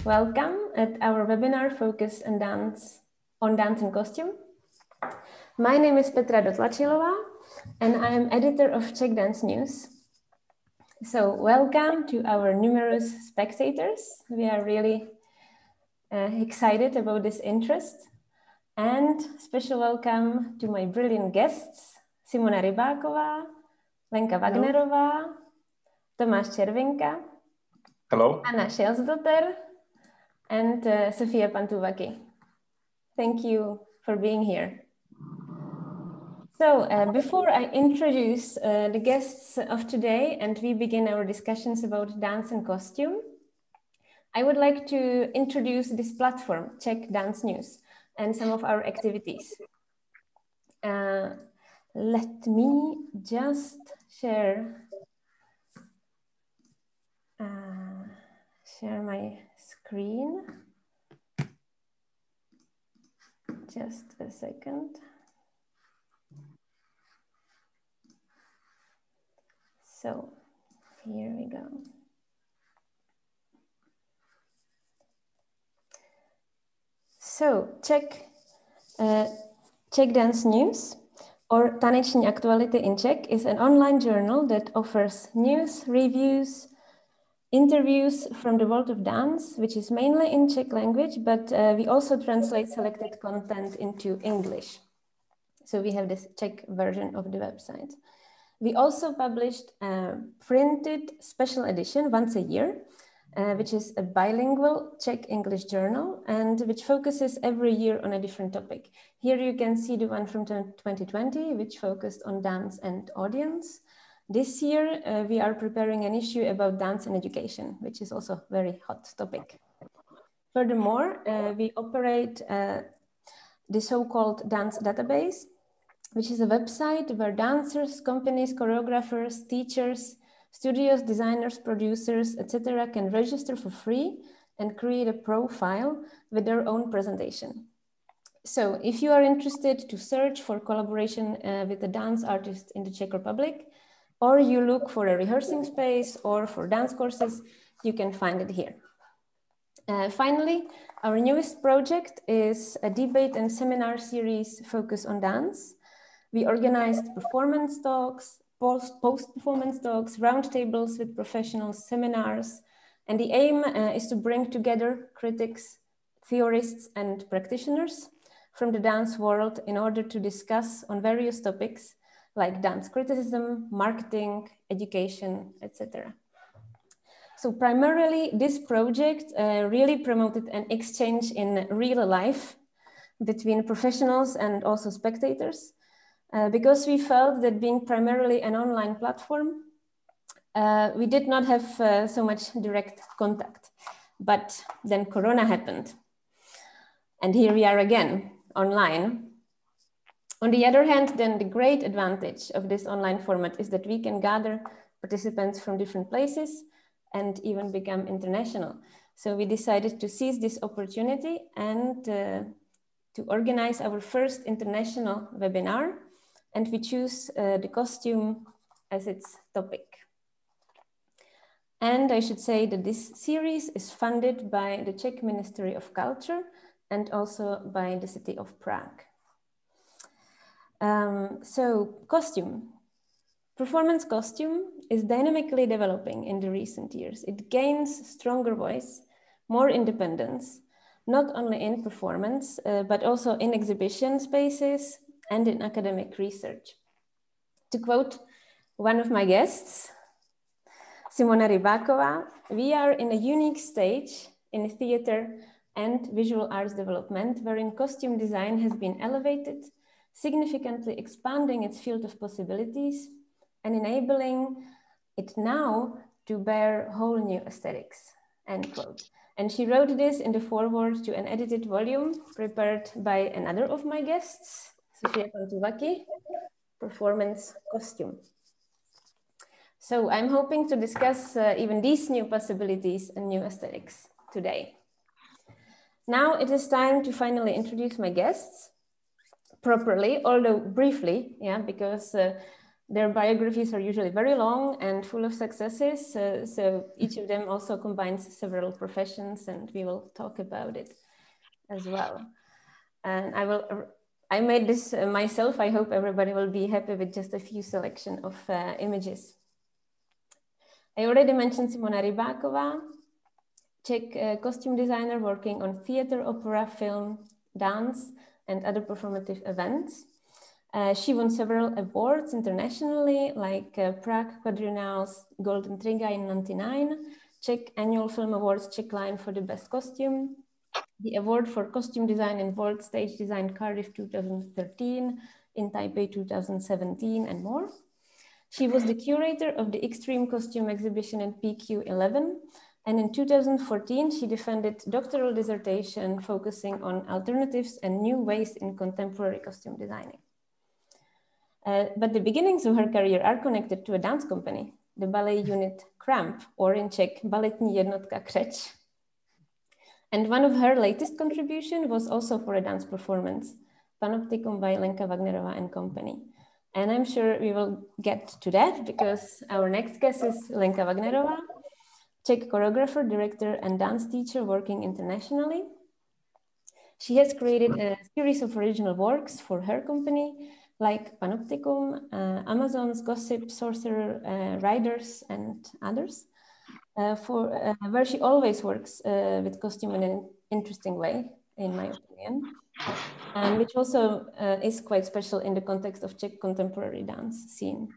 Welcome at our webinar focused on dance and costume. My name is Petra Dotlačilova and I am editor of Czech Dance News. So welcome to our numerous spectators. We are really excited about this interest. And special welcome to my brilliant guests, Simona Rybáková, Lenka Wagnerová, Tomáš Červinka, hello, Anna Schelsdotter, and Sofia Pantuvaki. Thank you for being here. So before I introduce the guests of today and we begin our discussions about dance and costume, I would like to introduce this platform, Czech Dance News, and some of our activities. Let me just share my screen. Just a second. So here we go. So Czech Dance News, or Taneční aktuality in Czech, is an online journal that offers news, reviews, interviews from the world of dance, which is mainly in Czech language, but we also translate selected content into English. So we have this Czech version of the website. We also published a printed special edition once a year, which is a bilingual Czech-English journal and which focuses every year on a different topic. Here you can see the one from 2020, which focused on dance and audience. This year, we are preparing an issue about dance and education, which is also a very hot topic. Furthermore, we operate the so-called dance database, which is a website where dancers, companies, choreographers, teachers, studios, designers, producers, etc. can register for free and create a profile with their own presentation. So if you are interested to search for collaboration with a dance artist in the Czech Republic, or you look for a rehearsing space or for dance courses, you can find it here. Finally, our newest project is a debate and seminar series focused on dance. We organized performance talks, post-performance talks, roundtables with professionals, seminars, and the aim is to bring together critics, theorists, and practitioners from the dance world in order to discuss on various topics like dance criticism, marketing, education, etc. So primarily this project really promoted an exchange in real life between professionals and also spectators, because we felt that being primarily an online platform, we did not have so much direct contact. But then Corona happened. And here we are again, online. On the other hand, then the great advantage of this online format is that we can gather participants from different places and even become international. So we decided to seize this opportunity and to organize our first international webinar. And we choose the costume as its topic. And I should say that this series is funded by the Czech Ministry of Culture and also by the city of Prague. So costume. Performance costume is dynamically developing in the recent years. It gains stronger voice, more independence, not only in performance, but also in exhibition spaces and in academic research. To quote one of my guests, Simona Rybáková, we are in a unique stage in theater and visual arts development, wherein costume design has been elevated, significantly expanding its field of possibilities and enabling it now to bear whole new aesthetics, end quote. And she wrote this in the foreword to an edited volume prepared by another of my guests, Sofia Pantuvaki, Performance Costume. So I'm hoping to discuss even these new possibilities and new aesthetics today. Now it is time to finally introduce my guests properly, although briefly, yeah, because Their biographies are usually very long and full of successes, so each of them also combines several professions, and we will talk about it as well. And I made this myself. I hope everybody will be happy with just a few selection of images. I already mentioned Simona Rybáková, Czech costume designer working on theater, opera, film, dance, and other performative events. She won several awards internationally, like Prague Quadriennale's Golden Triga in '99, Czech Annual Film Awards Czech Line for the Best Costume, the award for costume design in World Stage Design Cardiff 2013, in Taipei 2017, and more. She was the curator of the Extreme Costume exhibition in PQ11, and in 2014, she defended doctoral dissertation focusing on alternatives and new ways in contemporary costume designing. But the beginnings of her career are connected to a dance company, the ballet unit Kramp, or in Czech, Baletní jednotka Křeč. And one of her latest contribution was also for a dance performance, Panoptikum by Lenka Wagnerová and company. And I'm sure we will get to that because our next guest is Lenka Wagnerová, Czech choreographer, director, and dance teacher working internationally. She has created a series of original works for her company, like Panoptikum, Amazon's Gossip, Sorcerer, Riders, and others, where she always works with costume in an interesting way, in my opinion, and which also is quite special in the context of Czech contemporary dance scene.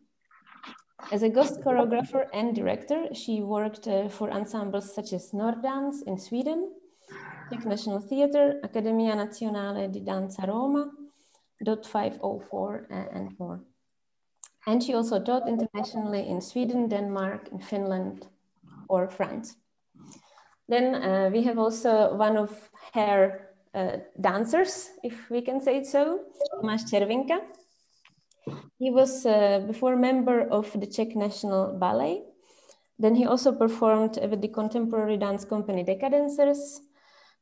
As a ghost choreographer and director, she worked for ensembles such as Norddans in Sweden, Czech National Theatre, Accademia Nazionale di Danza Roma, DOT 504, and more. And she also taught internationally in Sweden, Denmark, in Finland, or France. Then we have also one of her dancers, if we can say it so, Tomáš Červinka. He was before member of the Czech National Ballet. Then he also performed with the contemporary dance company Decadencers.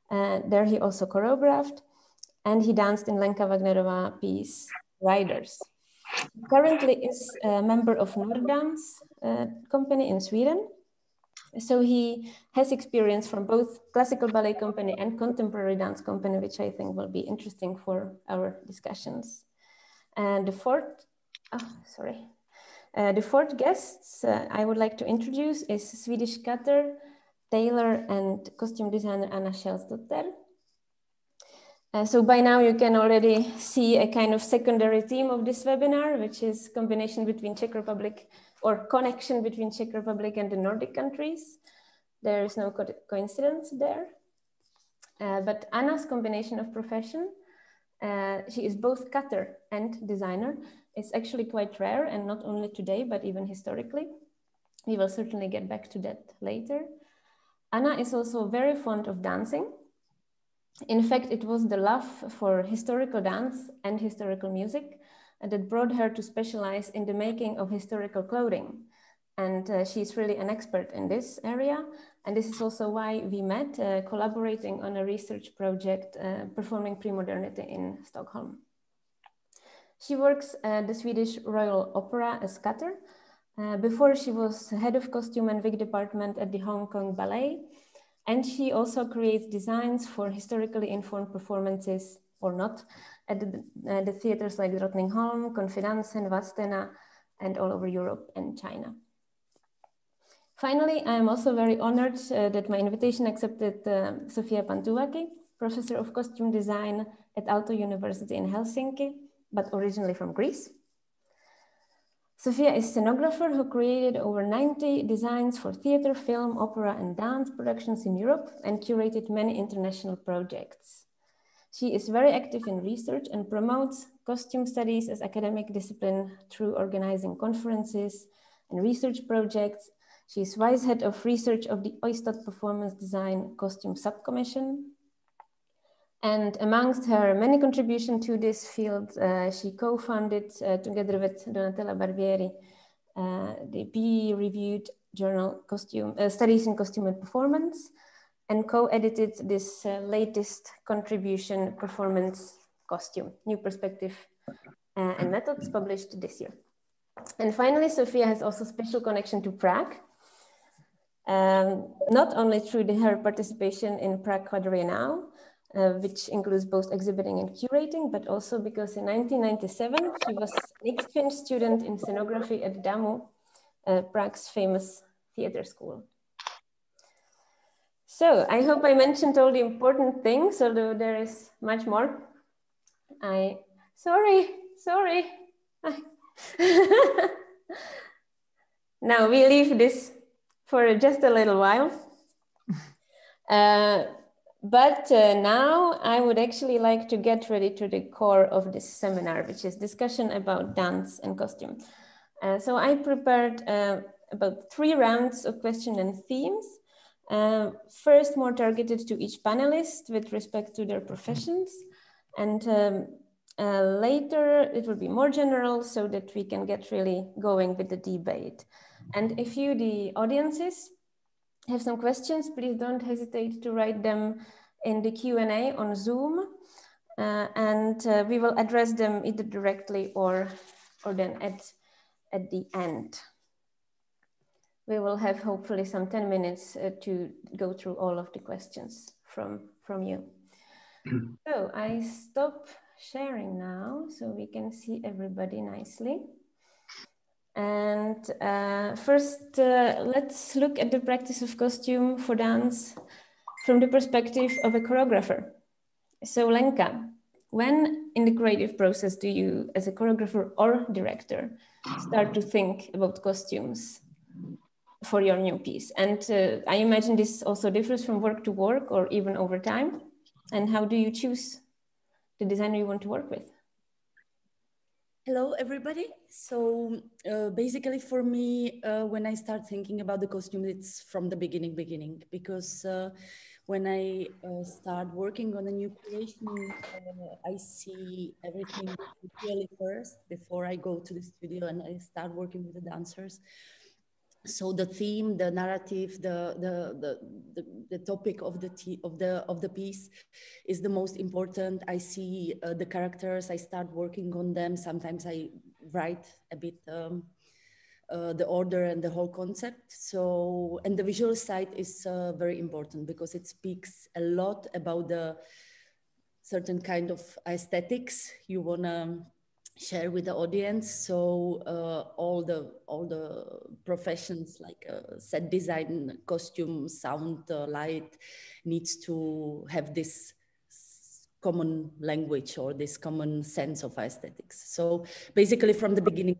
There he also choreographed, and he danced in Lenka Wagnerová piece Riders. Currently is a member of Norddans company in Sweden. So he has experience from both classical ballet company and contemporary dance company, which I think will be interesting for our discussions. And the fourth guest I would like to introduce is Swedish cutter, tailor, and costume designer Anna Kjellsdotter. So by now you can already see a kind of secondary theme of this webinar, which is combination between Czech Republic or connection between Czech Republic and the Nordic countries. There is no coincidence there. But Anna's combination of profession, she is both cutter and designer, is actually quite rare, and not only today, but even historically. We will certainly get back to that later. Anna is also very fond of dancing. In fact, it was the love for historical dance and historical music that brought her to specialize in the making of historical clothing. And she's really an expert in this area. And this is also why we met, collaborating on a research project performing pre-modernity in Stockholm. She works at the Swedish Royal Opera as cutter. Before she was head of costume and wig department at the Hong Kong Ballet. And she also creates designs for historically informed performances, or not, at the theaters like Drottningholm, Confidensen, Vadstena, and all over Europe and China. Finally, I am also very honored that my invitation accepted Sofia Pantuaki, professor of costume design at Aalto University in Helsinki, but originally from Greece. Sofia is a scenographer who created over 90 designs for theater, film, opera, and dance productions in Europe and curated many international projects. She is very active in research and promotes costume studies as academic discipline through organizing conferences and research projects. She is vice head of research of the Oistad Performance Design Costume Subcommission. And amongst her many contributions to this field, she co-founded together with Donatella Barbieri the peer-reviewed journal Studies in Costume and Performance, and co-edited this latest contribution, Performance Costume, New Perspective and Methods, published this year. And finally, Sophia has also special connection to Prague, not only through her participation in Prague Quadriennale, which includes both exhibiting and curating, but also because in 1997, she was an exchange student in scenography at DAMU, Prague's famous theater school. So I hope I mentioned all the important things, although there is much more. Sorry. Now we leave this for just a little while. But now I would actually like to get ready to the core of this seminar, which is discussion about dance and costume. So I prepared about 3 rounds of questions and themes. First, more targeted to each panelist with respect to their professions. And later, it will be more general so that we can get really going with the debate. And if you, the audiences, have some questions, please don't hesitate to write them in the Q&A on Zoom. And we will address them either directly or then at the end. We will have hopefully some 10 minutes to go through all of the questions from you. So I stop sharing now so we can see everybody nicely. And first, let's look at the practice of costume for dance from the perspective of a choreographer. So Lenka, when in the creative process do you, as a choreographer or director, start to think about costumes for your new piece? And I imagine this also differs from work to work or even over time. And how do you choose the designer you want to work with? Hello, everybody. So basically for me, when I start thinking about the costume, it's from the beginning, because when I start working on a new creation, I see everything really first before I go to the studio and I start working with the dancers. So the theme, the narrative, the topic of the piece is the most important. I see the characters. I start working on them. Sometimes I write a bit the order and the whole concept. So, and the visual side is very important because it speaks a lot about the certain kind of aesthetics you wanna share with the audience. So all the professions like set design, costume, sound, light needs to have this common language or this common sense of aesthetics. So basically from the beginning,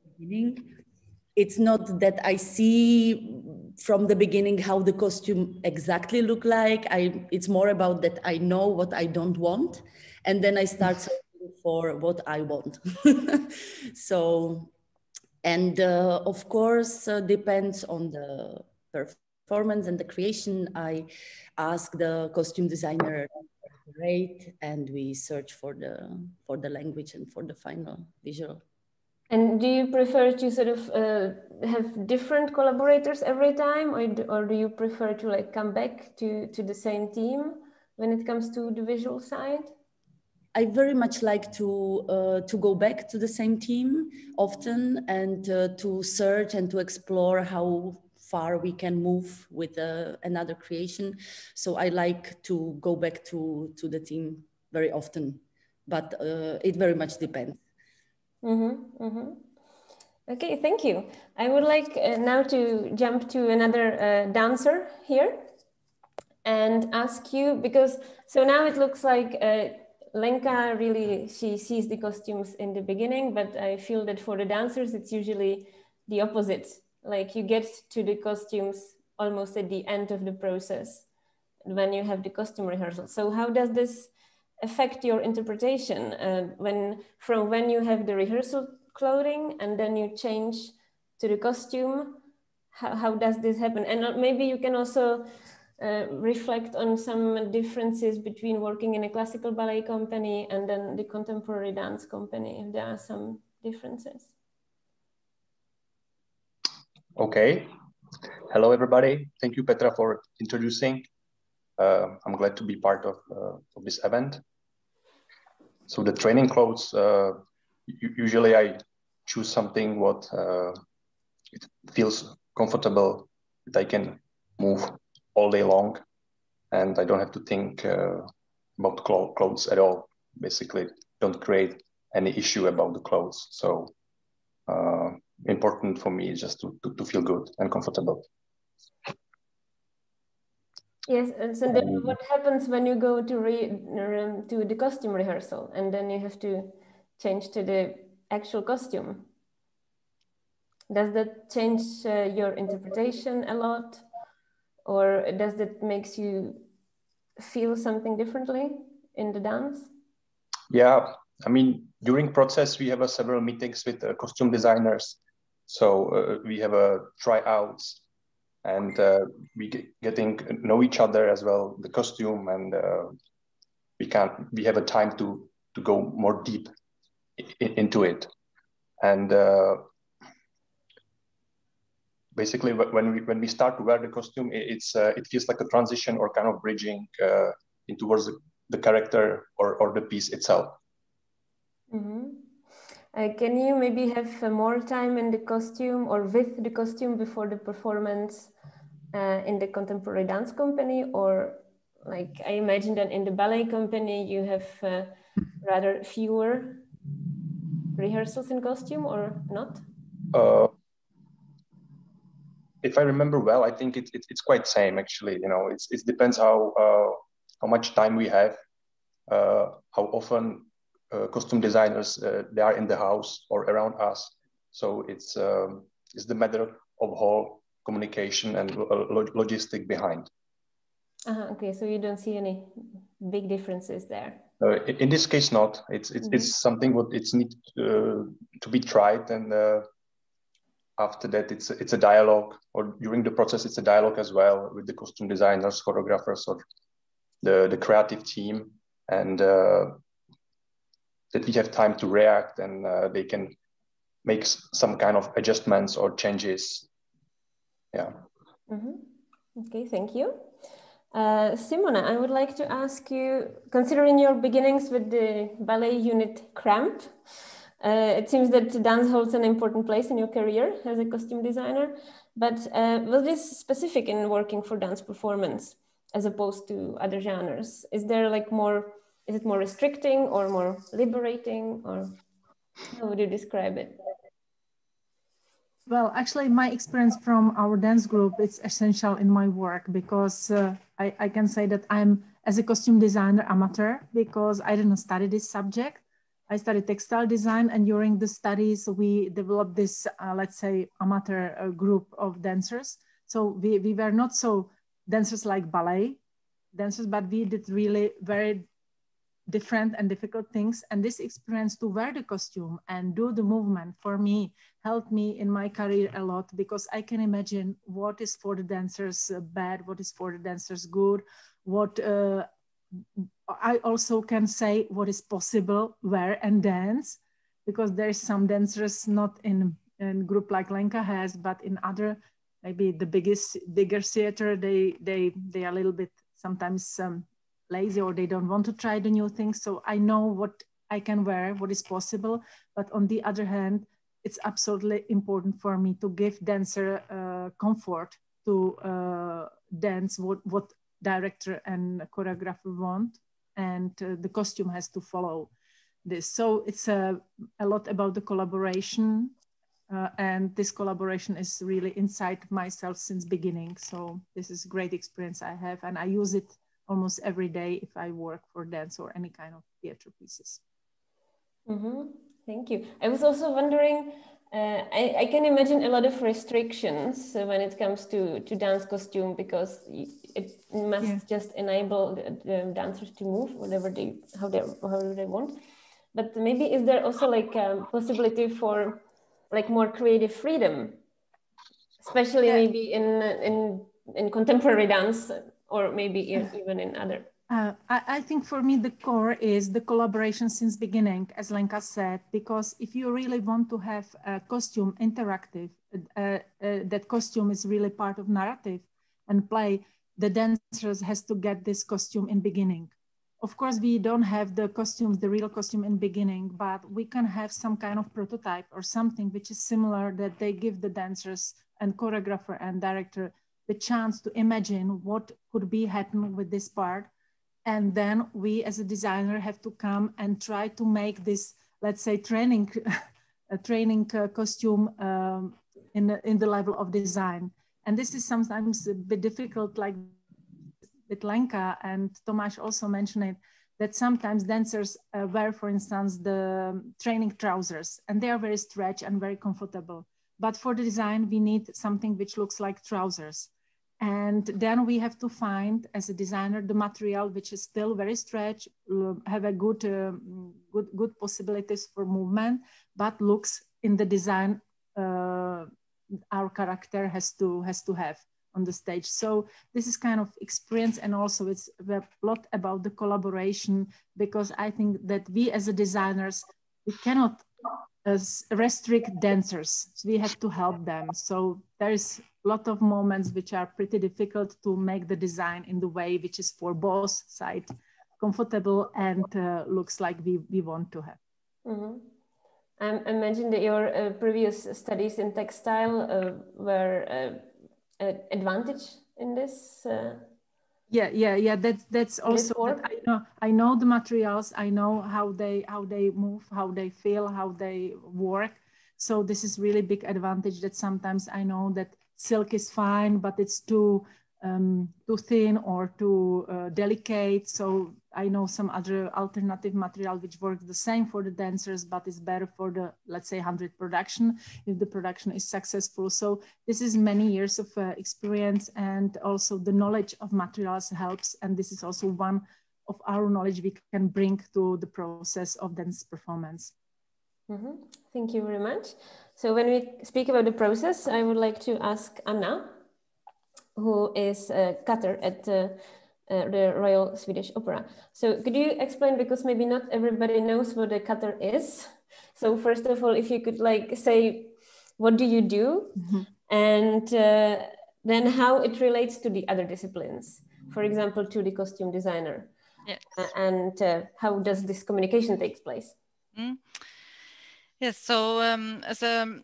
it's not that I see from the beginning how the costume exactly look like. It's more about that I know what I don't want, and then I start searching for what I want. So, and of course, depends on the performance and the creation. I ask the costume designer rate, and we search for the language and for the final visual. And do you prefer to sort of have different collaborators every time, or do you prefer to like come back to the same team when it comes to the visual side? I very much like to go back to the same team often and to search and to explore how far we can move with another creation. So I like to go back to the team very often, but it very much depends. Okay, thank you. I would like now to jump to another dancer here and ask you, because so now it looks like Lenka really, she sees the costumes in the beginning, but I feel that for the dancers, it's usually the opposite. Like you get to the costumes almost at the end of the process when you have the costume rehearsal. So how does this affect your interpretation from when you have the rehearsal clothing and then you change to the costume? How does this happen? And maybe you can also reflect on some differences between working in a classical ballet company and then the contemporary dance company, if there are some differences. Okay. Hello, everybody. Thank you, Petra, for introducing. I'm glad to be part of this event. So the training clothes, usually I choose something what it feels comfortable, that I can move all day long, and I don't have to think about clothes at all. Basically, don't create any issue about the clothes. So important for me is just to feel good and comfortable. Yes, and so then what happens when you go to the costume rehearsal and then you have to change to the actual costume? Does that change your interpretation a lot, or does that makes you feel something differently in the dance? Yeah, I mean, during process we have several meetings with costume designers, so we have tryouts, and we getting know each other as well, the costume, and we have a time to go more deep into it, and basically when we start to wear the costume, it feels like a transition or kind of bridging in towards the character or the piece itself. Mm-hmm. Can you maybe have more time in the costume or with the costume before the performance in the contemporary dance company, or like I imagine that in the ballet company you have rather fewer rehearsals in costume, or not? If I remember well, I think it's quite same actually. You know, it depends how much time we have, how often costume designers they are in the house or around us. So it's the matter of whole communication and logistic behind. Okay, so you don't see any big differences there. In this case, not. It's something what it's need to be tried, and after that it's a dialogue, or during the process it's a dialogue as well with the costume designers, choreographers, or the creative team, and that we have time to react, and they can make some kind of adjustments or changes. Yeah. Okay, thank you. Simona, I would like to ask you, considering your beginnings with the ballet unit Cramp, it seems that dance holds an important place in your career as a costume designer, but was this specific in working for dance performance as opposed to other genres? Is it more restricting or more liberating, or how would you describe it? Well, actually, my experience from our dance group is essential in my work, because I can say that I'm, as a costume designer, amateur, because I didn't study this subject. I studied textile design, and during the studies, we developed this, let's say, amateur group of dancers. So we were not so dancers like ballet dancers, but we did really very different and difficult things. And this experience to wear the costume and do the movement, for me, helped me in my career a lot, because I can imagine what is for the dancers bad, what is for the dancers good, what I also can say what is possible wear and dance, because there's some dancers not in group like Lenka has, but in other, maybe the bigger theater, they are a little bit sometimes lazy, or they don't want to try the new things. So I know what I can wear, what is possible. But on the other hand, it's absolutely important for me to give dancer comfort to dance what director and choreographer want, and the costume has to follow this. So it's a lot about the collaboration, and this collaboration is really inside myself since beginning. So this is a great experience I have, and I use it almost every day if I work for dance or any kind of theater pieces. Thank you. I was also wondering, I can imagine a lot of restrictions when it comes to dance costume, because it must just enable the dancers to move however they want. But maybe is there also like a possibility for like more creative freedom, especially maybe in contemporary dance, or maybe even in other? I think for me, the core is the collaboration since beginning, as Lenka said, because if you really want to have a costume interactive, that costume is really part of narrative and play, the dancers has to get this costume in beginning. Of course, we don't have the costumes, the real costume in beginning, but we can have some kind of prototype or something which is similar, that they give the dancers and choreographer and director the chance to imagine what could be happen with this part. And then we as a designer have to come and try to make this, let's say, training costume in the level of design. And this is sometimes a bit difficult, like with Lenka, and Tomáš also mentioned it, that sometimes dancers wear, for instance, the training trousers, and they are very stretched and very comfortable. But for the design, we need something which looks like trousers. And then we have to find, as a designer, the material which is still very stretched, have a good possibilities for movement, but looks in the design our character has to have on the stage. So this is kind of experience, and also it's a lot about the collaboration, because I think that we as a designers, we cannot restrict dancers. So we have to help them. So there is a lot of moments which are pretty difficult to make the design in the way which is for both sides comfortable and looks like we want to have. Mm-hmm. I mentioned that your previous studies in textile were an advantage in this. Yeah. That's also that I know the materials. I know how they move, how they feel, how they work. So this is really big advantage, that sometimes I know that silk is fine, but it's too thin or too delicate. So I know some other alternative material which works the same for the dancers, but is better for the, let's say, 100 production, if the production is successful. So this is many years of experience, and also the knowledge of materials helps. And this is also one of our knowledge we can bring to the process of dance performance. Mm-hmm. Thank you very much. So when we speak about the process, I would like to ask Anna, who is a cutter at the Royal Swedish Opera. So could you explain, because maybe not everybody knows what a cutter is. So first of all, if you could like say, what do you do? Mm-hmm. And then how it relates to the other disciplines, for example, to the costume designer. Yes. And how does this communication take place? Mm. Yes, so as a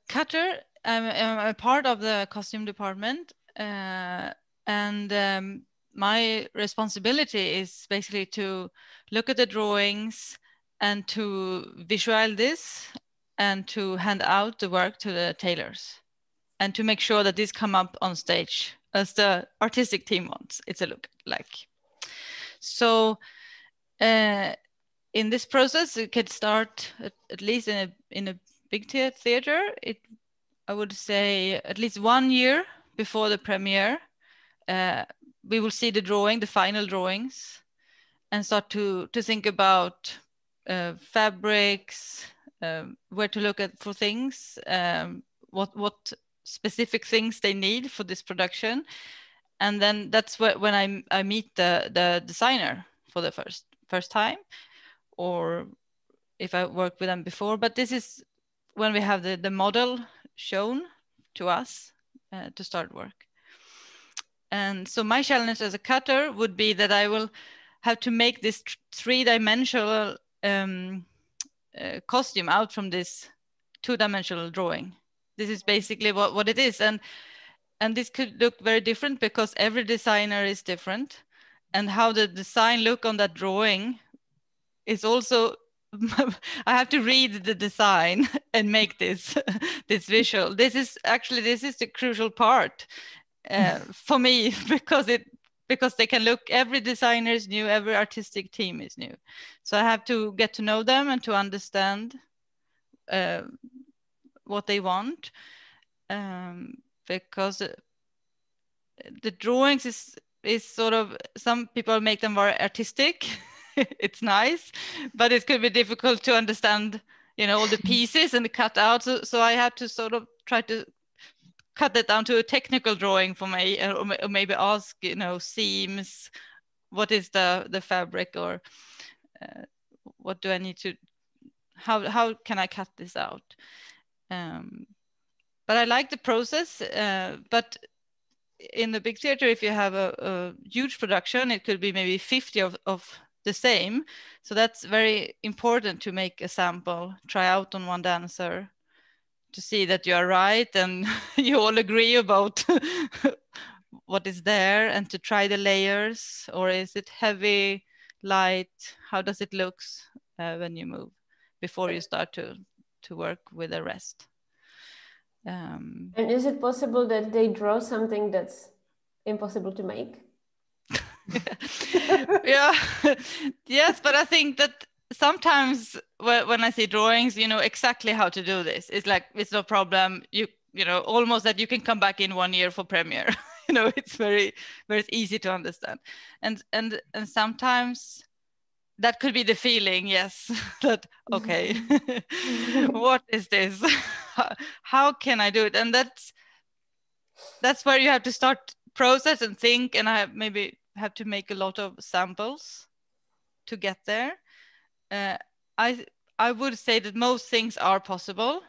cutter, I'm a part of the costume department, and my responsibility is basically to look at the drawings and to visualize this and to hand out the work to the tailors and to make sure that this come up on stage as the artistic team wants it to look like. So in this process, it could start at least in a big theater. I would say at least 1 year before the premiere, we will see the final drawings, and start to think about fabrics, where to look at for things, what specific things they need for this production, and then that's when I meet the designer for the first time, or if I worked with them before. But this is when we have the model shown to us to start work. And so my challenge as a cutter would be that I will have to make this three-dimensional costume out from this two-dimensional drawing. This is basically what it is. And this could look very different because every designer is different. And how the design look on that drawing is also, I have to read the design and make this visual. This is the crucial part for me, because they can look, every designer is new, every artistic team is new. So I have to get to know them and to understand what they want, because the drawings is sort of, some people make them very artistic. It's nice, but it could be difficult to understand, all the pieces and the cut out. So I have to sort of try to cut it down to a technical drawing for me, or maybe ask, seams, what is the fabric, or what do I need to, how can I cut this out? But I like the process, but in the big theater, if you have a huge production, it could be maybe 50 of the same. So that's very important to make a sample, try out on one dancer to see that you are right and you all agree about what is there, and to try the layers, or is it heavy, light, how does it look when you move before you start to work with the rest. And is it possible that they draw something that's impossible to make? Yeah, yes, but I think that sometimes when I see drawings, you know exactly how to do this. It's like, it's no problem. You know, almost that you can come back in 1 year for premiere. You know, it's very easy to understand. And sometimes that could be the feeling, yes, that, okay, what is this? How can I do it? And that's where you have to start process and think, and I maybe have to make a lot of samples to get there. I would say that most things are possible,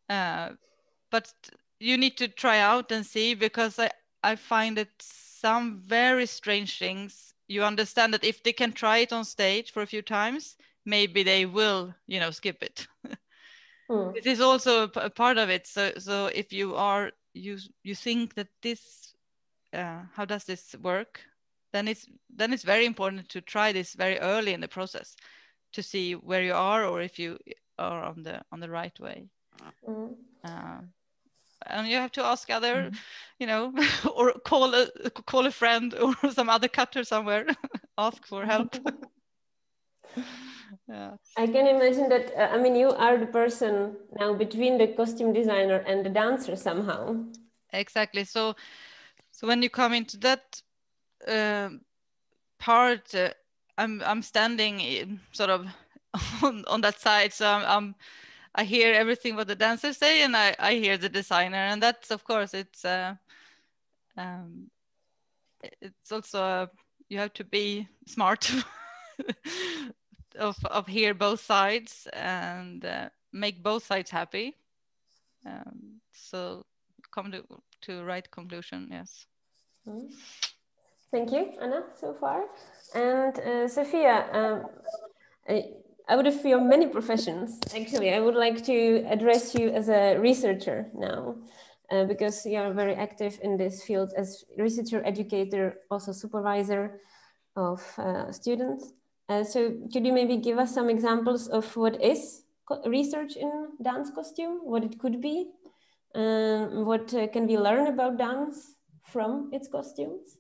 but you need to try out and see, because I find that some very strange things, you understand that if they can try it on stage for a few times, maybe they will, you know, skip it. It is also a part of it. So if you are, you think that this, how does this work? Then it's very important to try this very early in the process to see where you are, or if you are on the right way. And you have to ask other, you know, or call a friend or some other cutter somewhere, ask for help. Yeah. I can imagine that, I mean, you are the person now between the costume designer and the dancer somehow. Exactly. So when you come into that part, I'm standing in, sort of on that side. So I hear everything what the dancers say, and I hear the designer, and that's, of course, it's also you have to be smart of hear both sides and make both sides happy. So come to right conclusion. Yes. Thank you, Anna, so far. And Sophia, out of your many professions, actually, I would like to address you as a researcher now, because you are very active in this field as researcher, educator, also supervisor of students. So could you maybe give us some examples of what is research in dance costume, what it could be, what can we learn about dance from its costumes?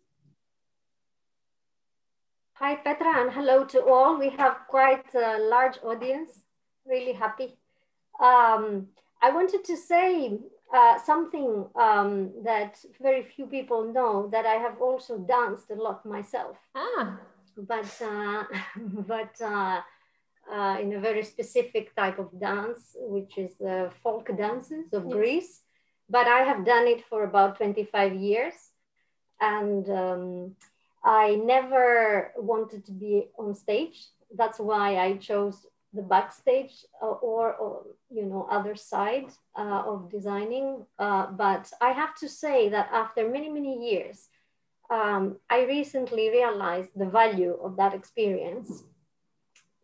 Hi, Petra, and hello to all. We have quite a large audience, really happy. I wanted to say something that very few people know, that I have also danced a lot myself. But in a very specific type of dance, which is the folk dances of Greece. But I have done it for about 25 years. And I never wanted to be on stage. That's why I chose the backstage or you know, other side of designing. But I have to say that after many, many years, I recently realized the value of that experience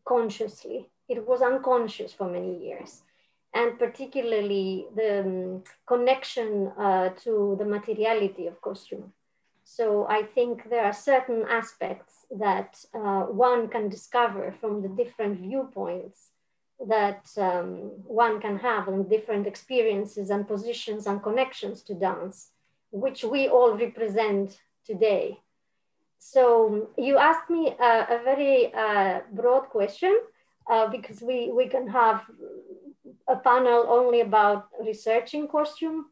consciously. It was unconscious for many years. And particularly the connection to the materiality of costume. So I think there are certain aspects that one can discover from the different viewpoints that one can have on different experiences and positions and connections to dance, which we all represent today. So you asked me a very broad question because we can have a panel only about researching costume.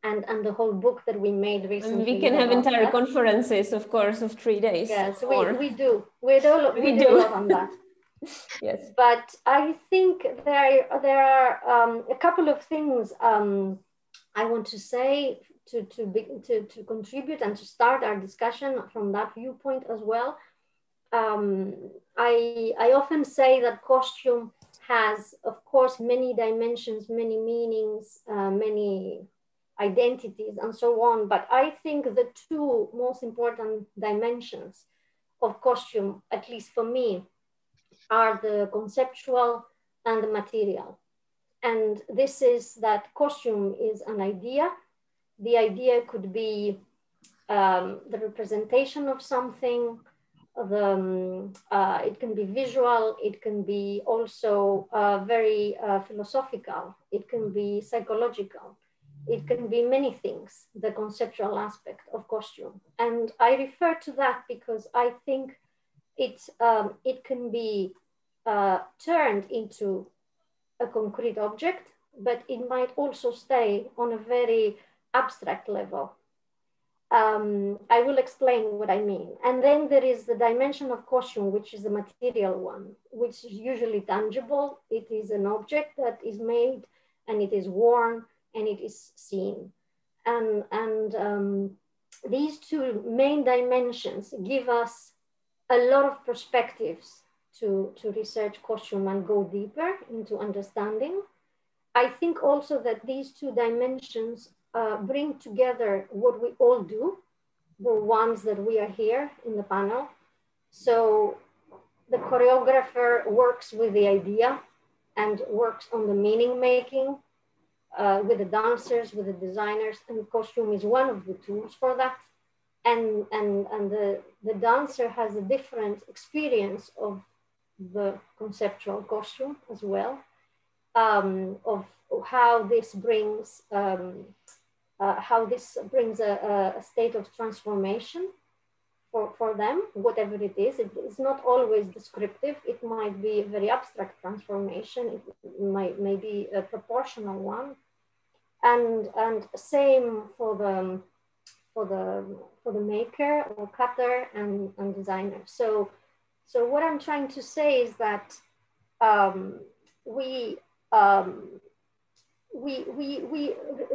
And the whole book that we made recently. And we can have entire conferences, of course, of 3 days. Yes, we do. We do a lot on that. Yes. But I think there are a couple of things I want to say to contribute and to start our discussion from that viewpoint as well. I often say that costume has, of course, many dimensions, many meanings, many identities and so on. But I think the two most important dimensions of costume, at least for me, are the conceptual and the material. And this is that costume is an idea. The idea could be the representation of something. It can be visual. It can be also very philosophical. It can be psychological. It can be many things, the conceptual aspect of costume. And I refer to that because I think it can be turned into a concrete object, but it might also stay on a very abstract level. I will explain what I mean. And then there is the dimension of costume, which is the material one, which is usually tangible. It is an object that is made and it is worn and it is seen. And these two main dimensions give us a lot of perspectives to research costume and go deeper into understanding. I think also that these two dimensions bring together what we all do, the ones that we are here in the panel. So the choreographer works with the idea and works on the meaning making with the dancers, with the designers, and costume is one of the tools for that. And the dancer has a different experience of the conceptual costume as well, of how this brings a state of transformation for them, whatever it is. It is not always descriptive. It might be a very abstract transformation. It may be a proportional one, and same for the maker or cutter and designer. So what I'm trying to say is that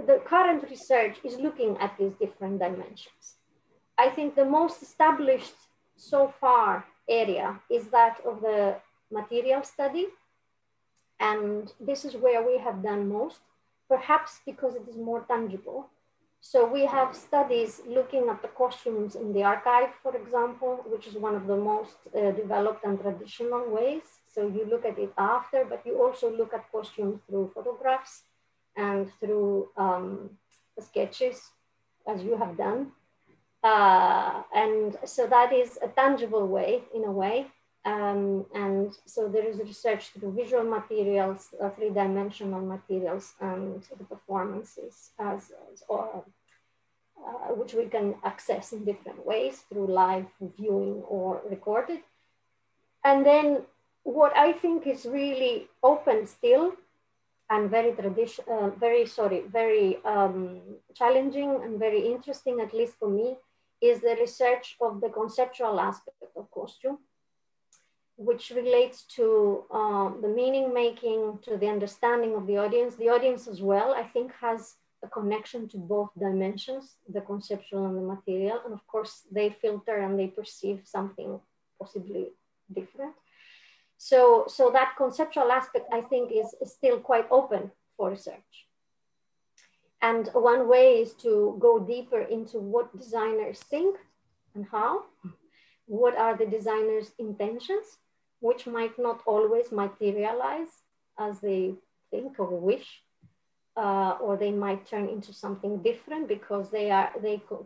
the current research is looking at these different dimensions. I think the most established so far area is that of the material study. And this is where we have done most, perhaps because it is more tangible. So we have studies looking at the costumes in the archive, for example, which is one of the most developed and traditional ways. So you look at it after, but you also look at costumes through photographs and through sketches, as you have done. And so that is a tangible way, in a way. And so there is research through visual materials, three-dimensional materials, and the performances which we can access in different ways through live viewing or recorded. And then what I think is really open still and very challenging and very interesting, at least for me, is the research of the conceptual aspect of costume, which relates to the meaning making, to the understanding of the audience. The audience as well, I think, has a connection to both dimensions, the conceptual and the material. And of course, they filter and they perceive something possibly different. So that conceptual aspect, I think, is still quite open for research. And one way is to go deeper into what designers think and how. What are the designer's intentions, which might not always materialize as they think or wish, or they might turn into something different because they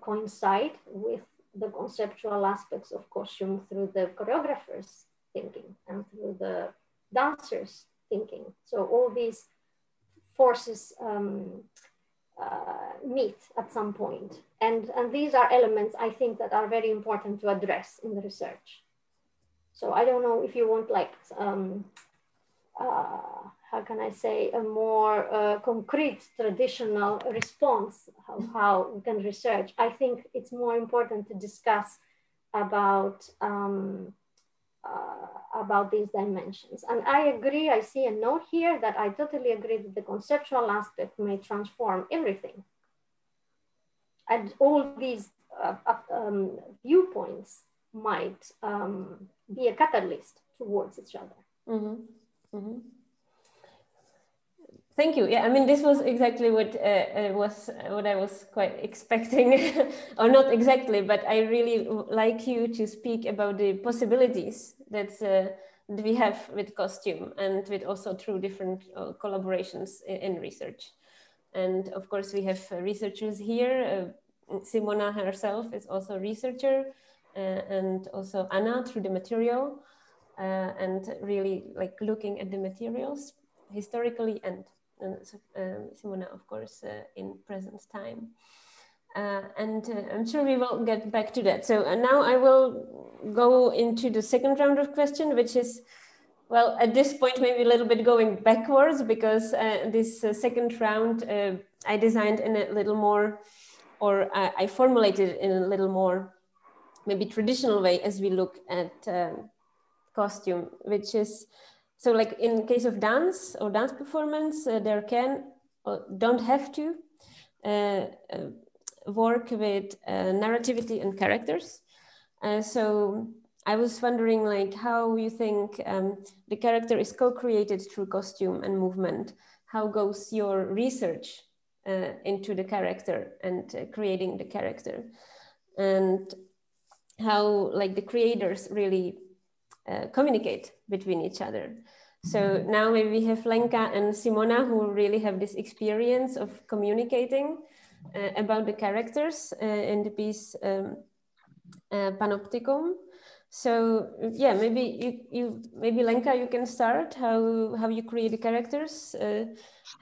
coincide with the conceptual aspects of costume through the choreographer's thinking and through the dancers' thinking. So all these forces meet at some point. And these are elements, I think, that are very important to address in the research. So I don't know if you want, like, how can I say, a more concrete traditional response of how we can research. I think it's more important to discuss about these dimensions. And I agree, I see a note here that I totally agree that the conceptual aspect may transform everything. And all these viewpoints might be a catalyst towards each other. Mm-hmm. Mm-hmm. Thank you. Yeah, I mean, this was exactly what I was quite expecting, or not exactly, but I really like you to speak about the possibilities that we have with costume and with also through different collaborations in research. And of course, we have researchers here. Simona herself is also a researcher, and also Anna through the material, and really like looking at the materials historically, and Simona, of course, in present time. And I'm sure we will get back to that. So now I will go into the second round of question, which is, well, at this point, maybe a little bit going backwards, because this second round I designed in a little more, or I formulated it in a little more, maybe traditional way as we look at costume, which is, so like in case of dance or dance performance, there can, or don't have to, work with narrativity and characters. So I was wondering like how you think the character is co-created through costume and movement. How goes your research into the character and creating the character? And how like the creators really communicate between each other. So now maybe we have Lenka and Simona who really have this experience of communicating about the characters in the piece Panopticum. So yeah, maybe maybe Lenka, you can start how you create the characters,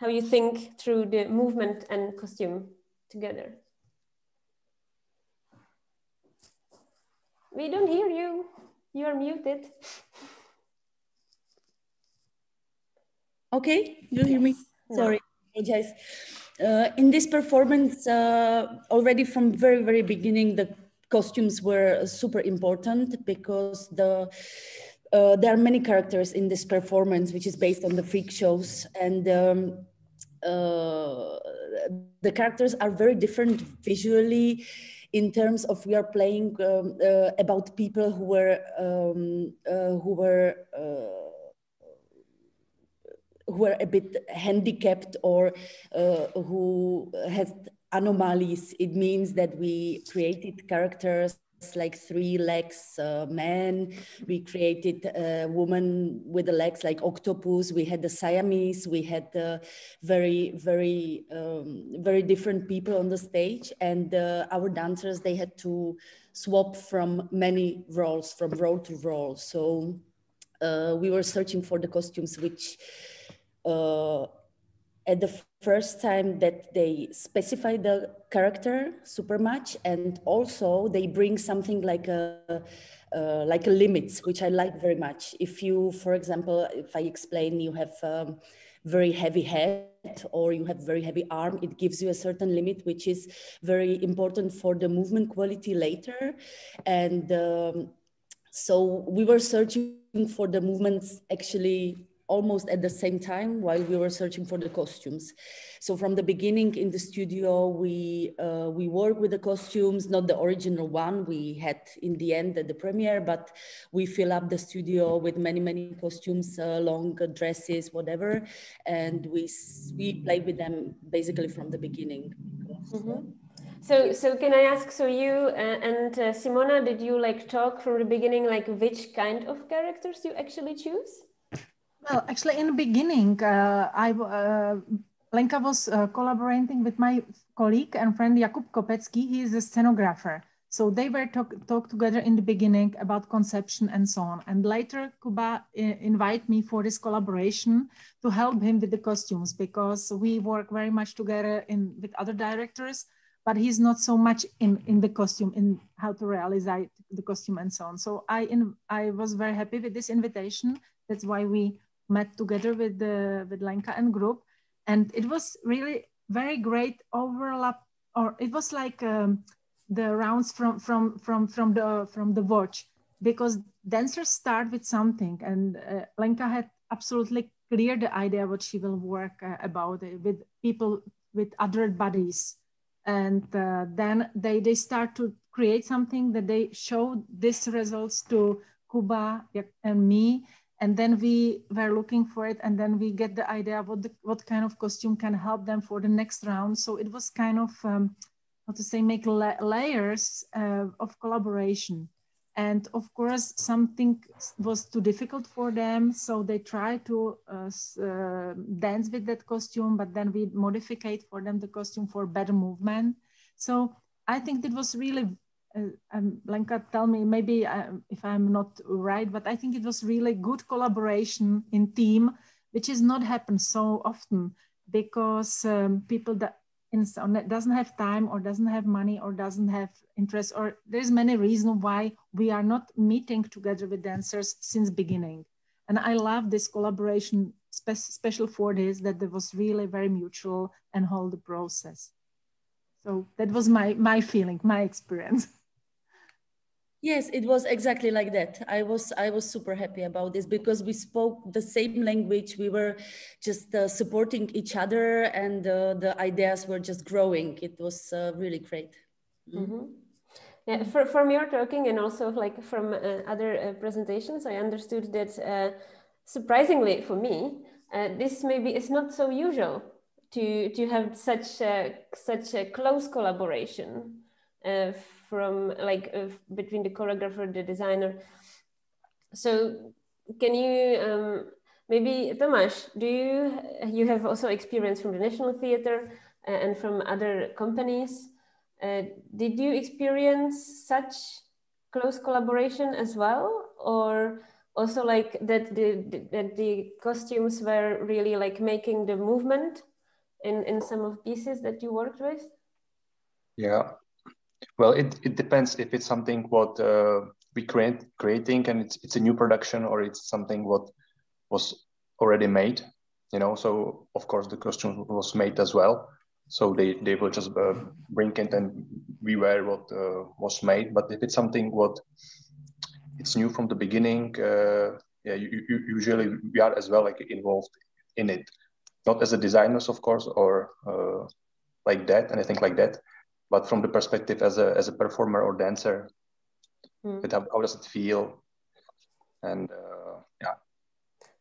how you think through the movement and costume together. We don't hear you. You are muted. Okay, you hear me? Sorry, apologize. In this performance, already from very beginning, the costumes were super important because there are many characters in this performance, which is based on the freak shows, and the characters are very different visually. In terms of, we are playing about people who were a bit handicapped or who had anomalies. It means that we created characters like 3 legs man. We created a woman with the legs like octopus. We had the Siamese. We had very different people on the stage, and our dancers, they had to swap from many roles, from role to role. So we were searching for the costumes which at the first time that they specify the character super much, and also they bring something like a limits, which I like very much. If you, for example, if I explain you have very heavy head or you have very heavy arm, it gives you a certain limit, which is very important for the movement quality later. And so we were searching for the movements actually almost at the same time while we were searching for the costumes. So from the beginning in the studio, we work with the costumes, not the original one we had in the end at the premiere, but we fill up the studio with many costumes, long dresses, whatever. And we play with them basically from the beginning. So can I ask, so you and Simona, did you like talk from the beginning, like which kind of characters you actually choose? Well, actually, in the beginning, Lenka was collaborating with my colleague and friend Jakub Kopecký. He is a scenographer. So they were talk together in the beginning about conception and so on. And later, Kuba invited me for this collaboration to help him with the costumes, because we work very much together with other directors, but he's not so much in the costume, in how to realize the costume and so on. So I was very happy with this invitation. That's why we met together with Lenka and group, and it was really very great overlap. Or it was like the rounds from the watch, because dancers start with something, and Lenka had absolutely clear the idea what she will work about with people with other bodies, and then they start to create something that they show these results to Kuba and me. And then we were looking for it, and then we get the idea of what kind of costume can help them for the next round. So it was kind of, how to say, make layers of collaboration. And of course, something was too difficult for them, so they tried to dance with that costume, but then we modified for them the costume for better movement. So I think that was really, Lenka, tell me maybe if I'm not right, but I think it was really good collaboration in team, which is not happen so often, because people that doesn't have time or doesn't have money or doesn't have interest, or there's many reasons why we are not meeting together with dancers since beginning. And I love this collaboration, special for this, that there was really very mutual and whole the process. So that was my feeling, my experience. Yes, it was exactly like that. I was super happy about this because we spoke the same language. We were just supporting each other, and the ideas were just growing. It was really great. Mm-hmm. Yeah, from your talking and also like from other presentations, I understood that surprisingly for me, this maybe is not so usual to have such a close collaboration from between the choreographer, the designer. So can you maybe Tomáš, do you have also experience from the National Theatre and from other companies? Did you experience such close collaboration as well, or also like that the costumes were really like making the movement in some of pieces that you worked with? Yeah, well, it depends if it's something what we creating and it's a new production, or it's something what was already made, you know. So of course the costume was made as well. So they will just bring it and we wear what was made. But if it's something what it's new from the beginning, yeah, usually we are as well like involved in it, not as a designers, of course, or like that, anything like that, but from the perspective as a performer or dancer, how does it feel? And yeah.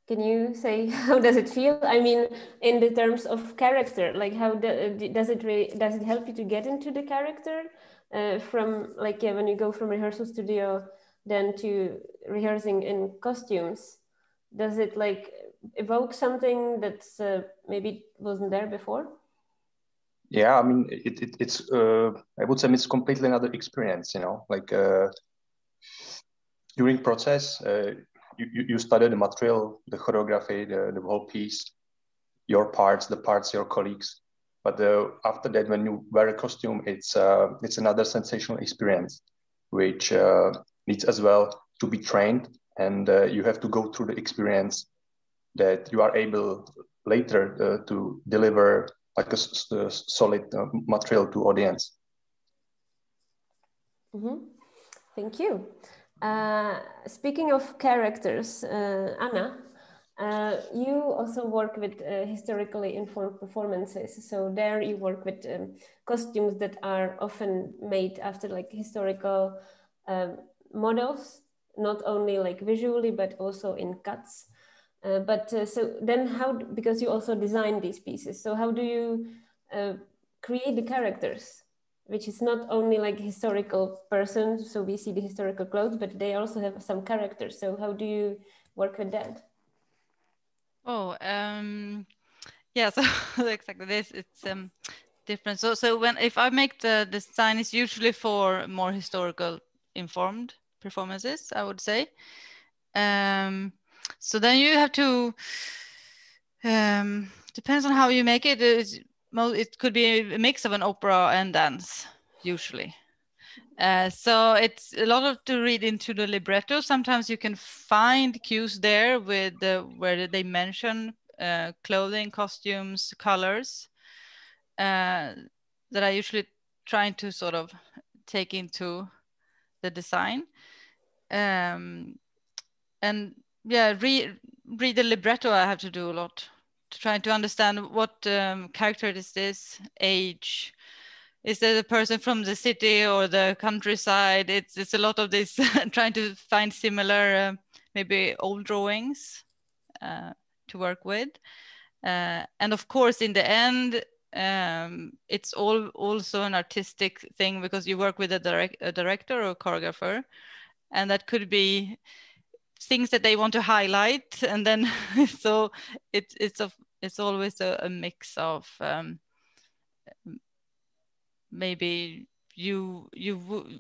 Can you say how does it feel? I mean, in the terms of character, like how does it help you to get into the character from like when you go from rehearsal studio then to rehearsing in costumes? Does it like evoke something that's maybe wasn't there before? Yeah, I mean, it's I would say it's completely another experience, you know, like during process, you study the material, the choreography, the whole piece, your parts, your colleagues. But after that, when you wear a costume, it's another sensational experience, which needs as well to be trained, and you have to go through the experience that you are able later to deliver like a solid material to audience. Mm-hmm. Thank you. Speaking of characters, Anna, you also work with historically informed performances. So there you work with costumes that are often made after like historical models, not only like visually, but also in cuts. So then how, because you also design these pieces, so how do you create the characters, which is not only like historical person, so we see the historical clothes, but they also have some characters. So how do you work with that? Oh, yeah, so exactly this, it's different. So if I make the design, it's usually for more historical informed performances, I would say. So then you have to, depends on how you make it. It could be a mix of an opera and dance, usually. So it's a lot of to read into the libretto. Sometimes you can find cues there with where they mention clothing, costumes, colors that I usually trying to sort of take into the design. And yeah, read the libretto. I have to do a lot to try to understand what character is this, age. Is it a person from the city or the countryside? It's a lot of this trying to find similar maybe old drawings to work with. And of course, in the end, it's also an artistic thing, because you work with a director or a choreographer, and that could be things that they want to highlight, and then so it's always a mix of maybe you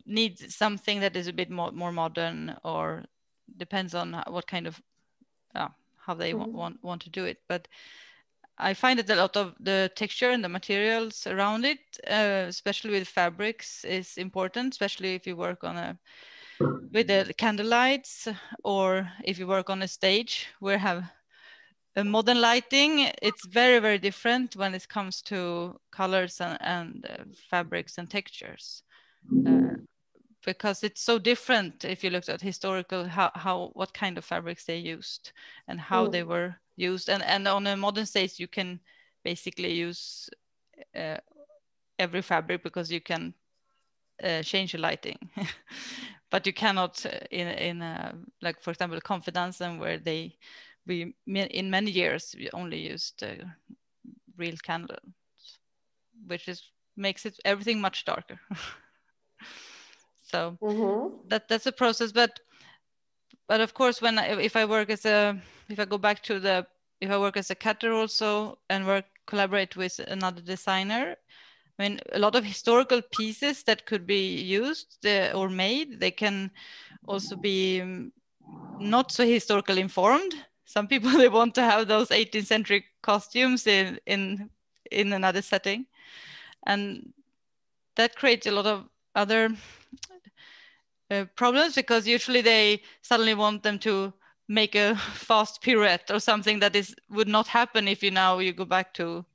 need something that is a bit more modern, or depends on what kind of how they want to do it. But I find that a lot of the texture and the materials around it, especially with fabrics, is important, especially if you work on with the candle lights, or if you work on a stage where have a modern lighting. It's very, very different when it comes to colors and fabrics and textures, because it's so different if you looked at historical, what kind of fabrics they used and how they were used. And on a modern stage, you can basically use every fabric, because you can change the lighting. But you cannot in like, for example, Confidence, and where we in many years we only used real candles, which makes it everything much darker. So that's a process. But of course, if I work as if I work as a cutter also, and collaborate with another designer, I mean, a lot of historical pieces that could be used or made, they can also be not so historically informed. Some people, they want to have those 18th century costumes in another setting, and that creates a lot of other problems, because usually they suddenly want them to make a fast pirouette or something that would not happen if you go back to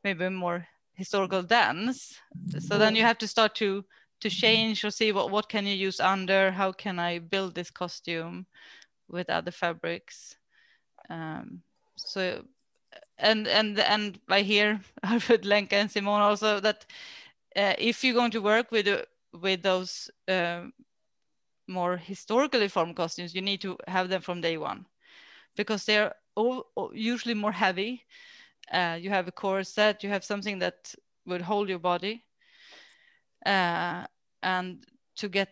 maybe more historical dance. So then you have to start to change, or see what can you use under, how can I build this costume with other fabrics. So and I hear Arvid, Lenka, and Simone also, that if you're going to work with those more historically formed costumes, you need to have them from day one, because they're usually more heavy. You have a corset, you have something that would hold your body, and to get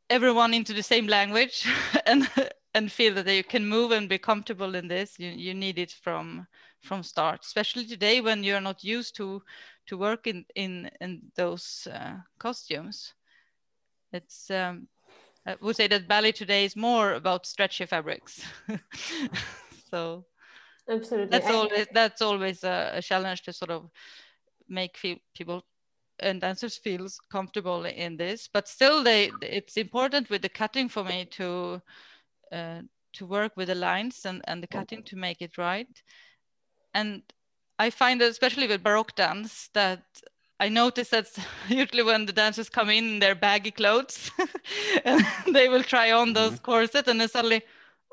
everyone into the same language and feel that they can move and be comfortable in this, you need it from start, especially today when you're not used to work in those costumes. It's I would say that ballet today is more about stretchy fabrics. So absolutely, that's always a challenge, to sort of make people and dancers feel comfortable in this. But still, it's important with the cutting for me to work with the lines and the cutting to make it right. And I find that, especially with Baroque dance, that I notice that usually when the dancers come in their baggy clothes, and they will try on those corsets, and then suddenly,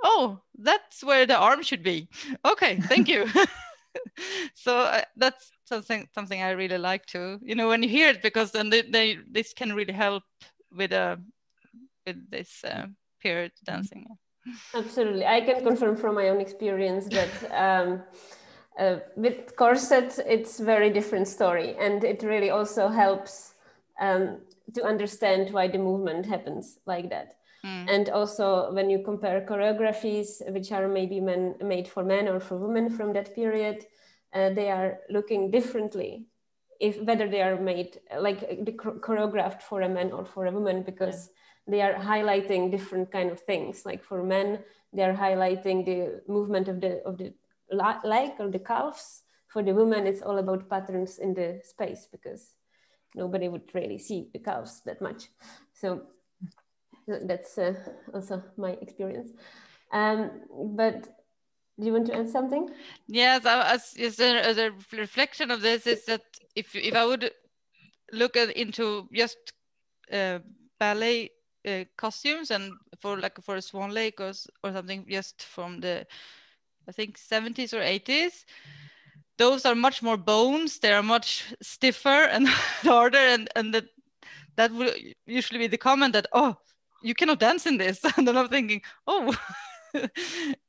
oh, that's where the arm should be. Okay, thank you. So that's something I really like to, when you hear it, because then this can really help with this period dancing. Absolutely, I can confirm from my own experience that with corset, it's very different story, and it really also helps to understand why the movement happens like that. And also, when you compare choreographies, which are maybe made for men or for women from that period, they are looking differently, whether they are made choreographed for a man or for a woman, because they are highlighting different kind of things. Like for men, they are highlighting the movement of the leg or the calves. For the woman, it's all about patterns in the space, because nobody would really see the calves that much. So that's also my experience. But do you want to add something? Yes, as a reflection of this, is that if I would look into just ballet costumes, and for a Swan Lake or something, just from the, I think, 70s or 80s, those are much more bones. They are much stiffer and harder, and that will usually be the comment that, oh, you cannot dance in this. And then I'm thinking, oh,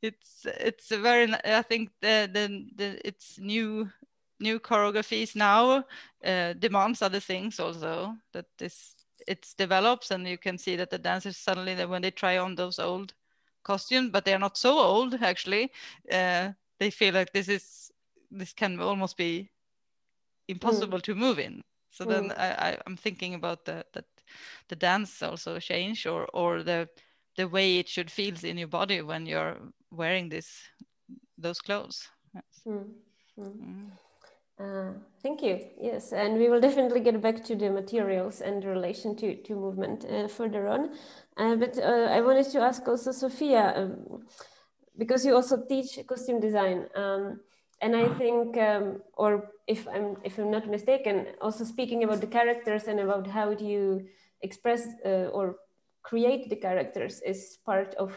it's a very, I think it's new choreographies now demands other things also, that it develops, and you can see that the dancers suddenly, when they try on those old costumes, but they are not so old actually, they feel like this can almost be impossible to move in. So then I'm thinking about that the dance also change, or the way it should feel in your body when you're wearing those clothes. Yes. Thank you. Yes, and we will definitely get back to the materials and relation to movement further on. But I wanted to ask also Sophia, because you also teach costume design, and I think, or if I'm not mistaken, also speaking about the characters and about how do you express or create the characters is part of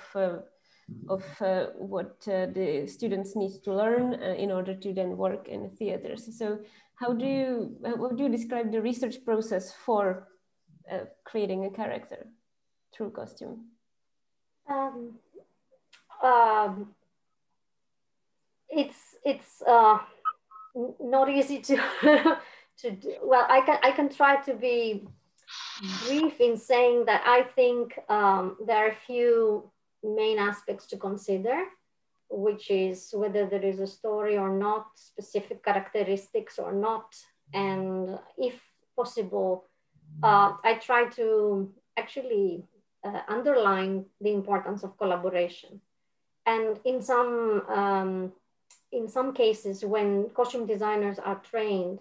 what the students need to learn in order to then work in theaters. So how do you describe the research process for creating a character through costume? It's not easy to to do. Well, I can try to be brief in saying that I think there are a few main aspects to consider, which is whether there is a story or not, specific characteristics or not, and if possible, I try to actually underline the importance of collaboration. And in some cases, when costume designers are trained,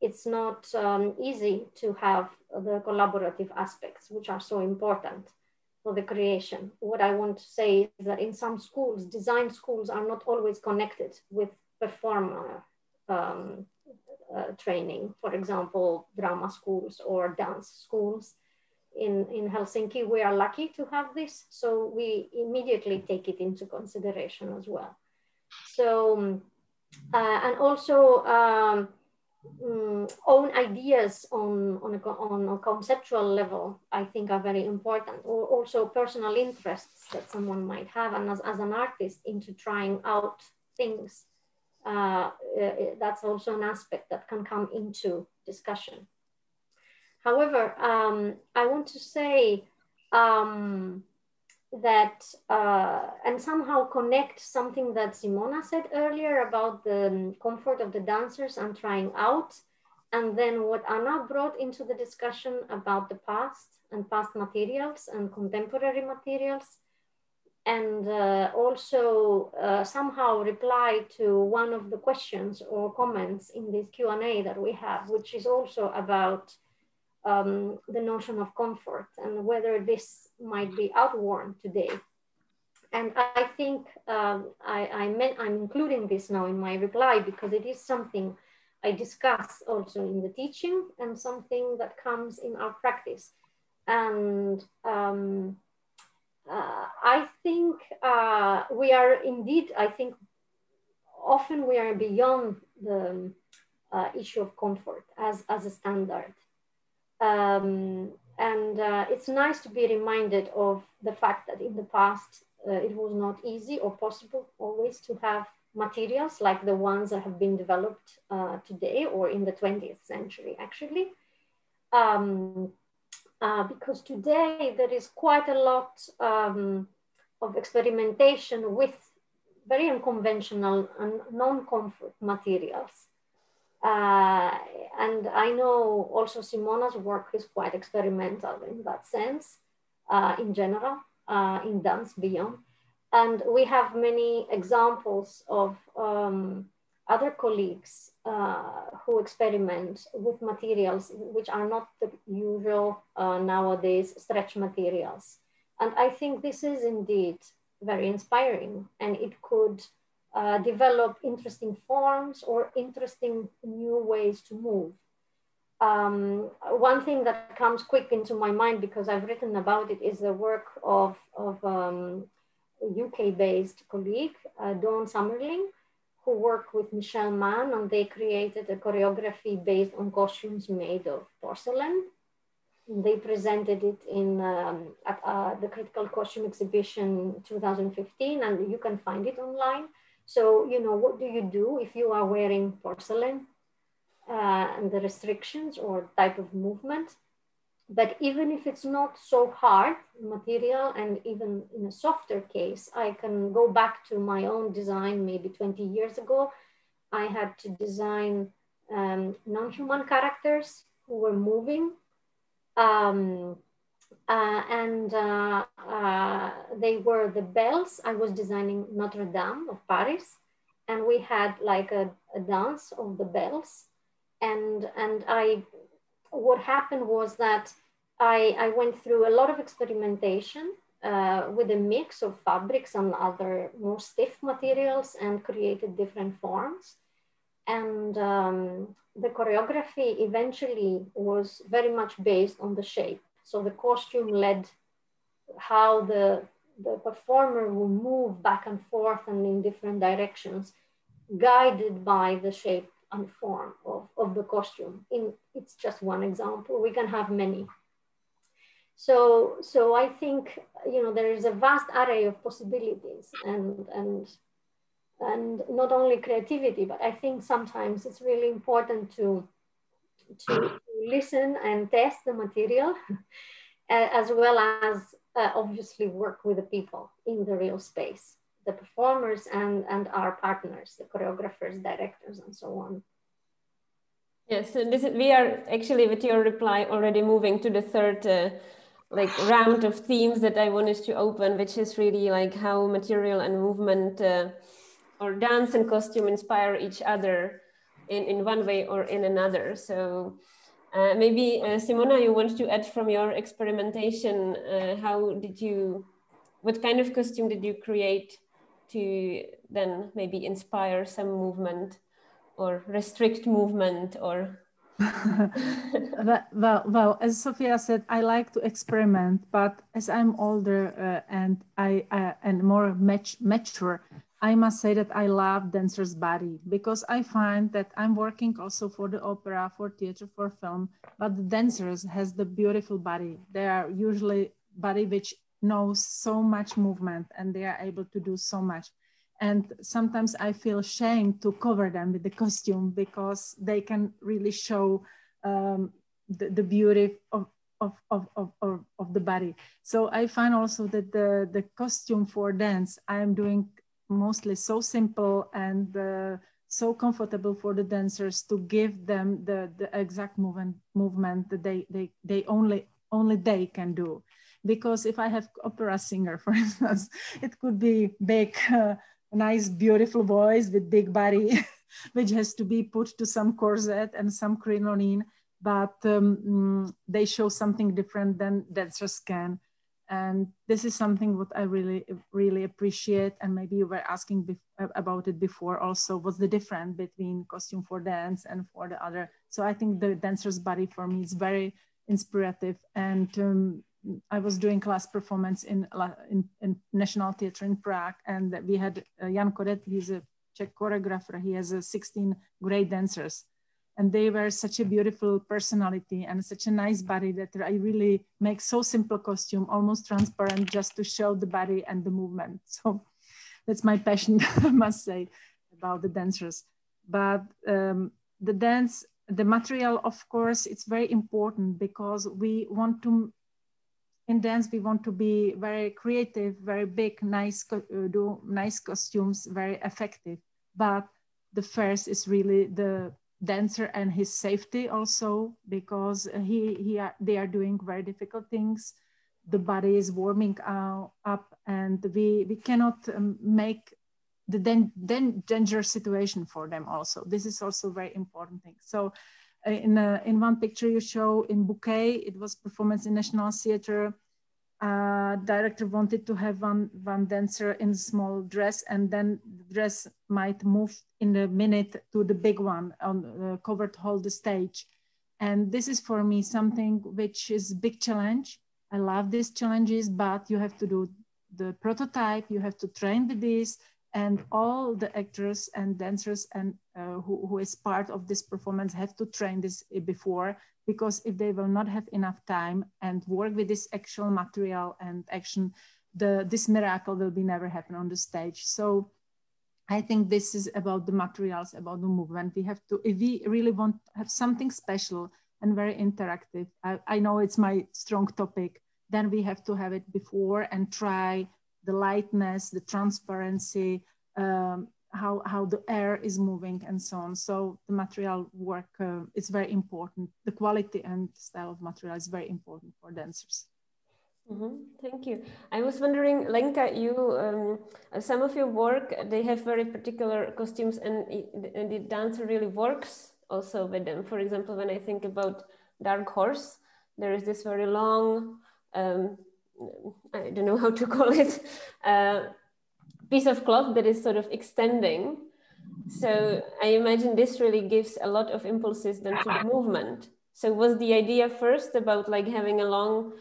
it's not easy to have the collaborative aspects, which are so important for the creation. What I want to say is that in some schools, design schools are not always connected with performer training. For example, drama schools or dance schools. In Helsinki, we are lucky to have this, so we immediately take it into consideration as well. So, and also own ideas on a conceptual level, I think are very important, or also personal interests that someone might have, and as an artist into trying out things. That's also an aspect that can come into discussion. However, I want to say that, and somehow connect something that Simona said earlier about the comfort of the dancers and trying out, and then what Anna brought into the discussion about the past and past materials and contemporary materials, and also somehow reply to one of the questions or comments in this Q&A that we have, which is also about the notion of comfort and whether this might be outworn today. And I think I'm including this now in my reply because it is something I discuss also in the teaching and something that comes in our practice. And I think we are indeed, I think often we are beyond the issue of comfort as a standard. And it's nice to be reminded of the fact that in the past, it was not easy or possible always to have materials like the ones that have been developed today or in the 20th century, actually. Because today there is quite a lot of experimentation with very unconventional and non-comfort materials. And I know also Simona's work is quite experimental in that sense, in general, in dance beyond. And we have many examples of other colleagues who experiment with materials which are not the usual nowadays stretch materials. And I think this is indeed very inspiring, and it could develop interesting forms or interesting new ways to move. One thing that comes quick into my mind because I've written about it is the work of a UK-based colleague, Dawn Summerling, who worked with Michelle Mann, and they created a choreography based on costumes made of porcelain, They presented it in at the Critical Costume Exhibition 2015, and you can find it online. So, you know, what do you do if you are wearing porcelain and the restrictions or type of movement? But even if it's not so hard material, and even in a softer case, I can go back to my own design maybe 20 years ago. I had to design non-human characters who were moving. They were the bells. I was designing Notre Dame of Paris, and we had like a dance of the bells. And what happened was that I went through a lot of experimentation with a mix of fabrics and other more stiff materials, and created different forms. And the choreography eventually was very much based on the shape. So the costume led how the performer will move back and forth and in different directions, guided by the shape and form of the costume. It's just one example. We can have many. So I think, you know, there is a vast array of possibilities, and not only creativity, but I think sometimes it's really important to listen and test the material, as well as obviously work with the people in the real space, the performers and our partners, the choreographers, directors, and so on. Yes, so we are actually, with your reply, already moving to the third round of themes that I wanted to open, which is really like how material and movement or dance and costume inspire each other in one way or in another. So maybe Simona, you want to add from your experimentation, what kind of costume did you create to then maybe inspire some movement or restrict movement, or? well, as Sophia said, I like to experiment, but as I'm older and and more mature, I must say that I love dancer's body, because I find that I'm working also for the opera, for theater, for film, but the dancers has the beautiful body. They are usually body which knows so much movement, and they are able to do so much. And sometimes I feel ashamed to cover them with the costume, because they can really show the beauty of the body. So I find also that the costume for dance I am doing mostly so simple and so comfortable for the dancers, to give them the exact movement that they only they can do. Because if I have opera singer, for instance, it could be big, nice, beautiful voice with big body, which has to be put to some corset and some crinoline, but they show something different than dancers can. And this is something what I really, really appreciate. And maybe you were asking about it before also, what's the difference between costume for dance and for the other. So I think the dancer's body for me is very inspirative. And I was doing class performance in National Theatre in Prague, and we had Jan Kodet, he's a Czech choreographer. He has 16 great dancers, and they were such a beautiful personality and such a nice body that I really make so simple costume, almost transparent, just to show the body and the movement. So that's my passion, I must say, about the dancers. But the dance, the material, of course, it's very important, because we want to, in dance, we want to be very creative, very big, nice, do nice costumes, very effective. But the first is really the dancer and his safety also, because they are doing very difficult things. The body is warming up, and we cannot make the dangerous situation for them also. This is also a very important thing. So in one picture you show in Bouquet, it was performance in National Theatre. Director wanted to have one dancer in a small dress, and then the dress might move in a minute to the big one on covered whole the stage. And this is for me something which is a big challenge. I love these challenges, but you have to do the prototype, you have to train with this, And all the actors and dancers and who is part of this performance have to train this before, because if they will not have enough time and work with this actual material and action, this miracle will be never happen on the stage. So I think this is about the materials, about the movement. We have to, if we really want to have something special and very interactive, I know it's my strong topic, then we have to have it before and try the lightness, the transparency, how the air is moving and so on. So the material work is very important. The quality and style of material is very important for dancers. Thank you. I was wondering, Lenka, you some of your work, they have very particular costumes, and the dancer really works also with them. For example, when I think about Dark Horse, there is this very long, I don't know how to call it, piece of cloth that is sort of extending. So I imagine this really gives a lot of impulses then to the movement. So was the idea first about like having a long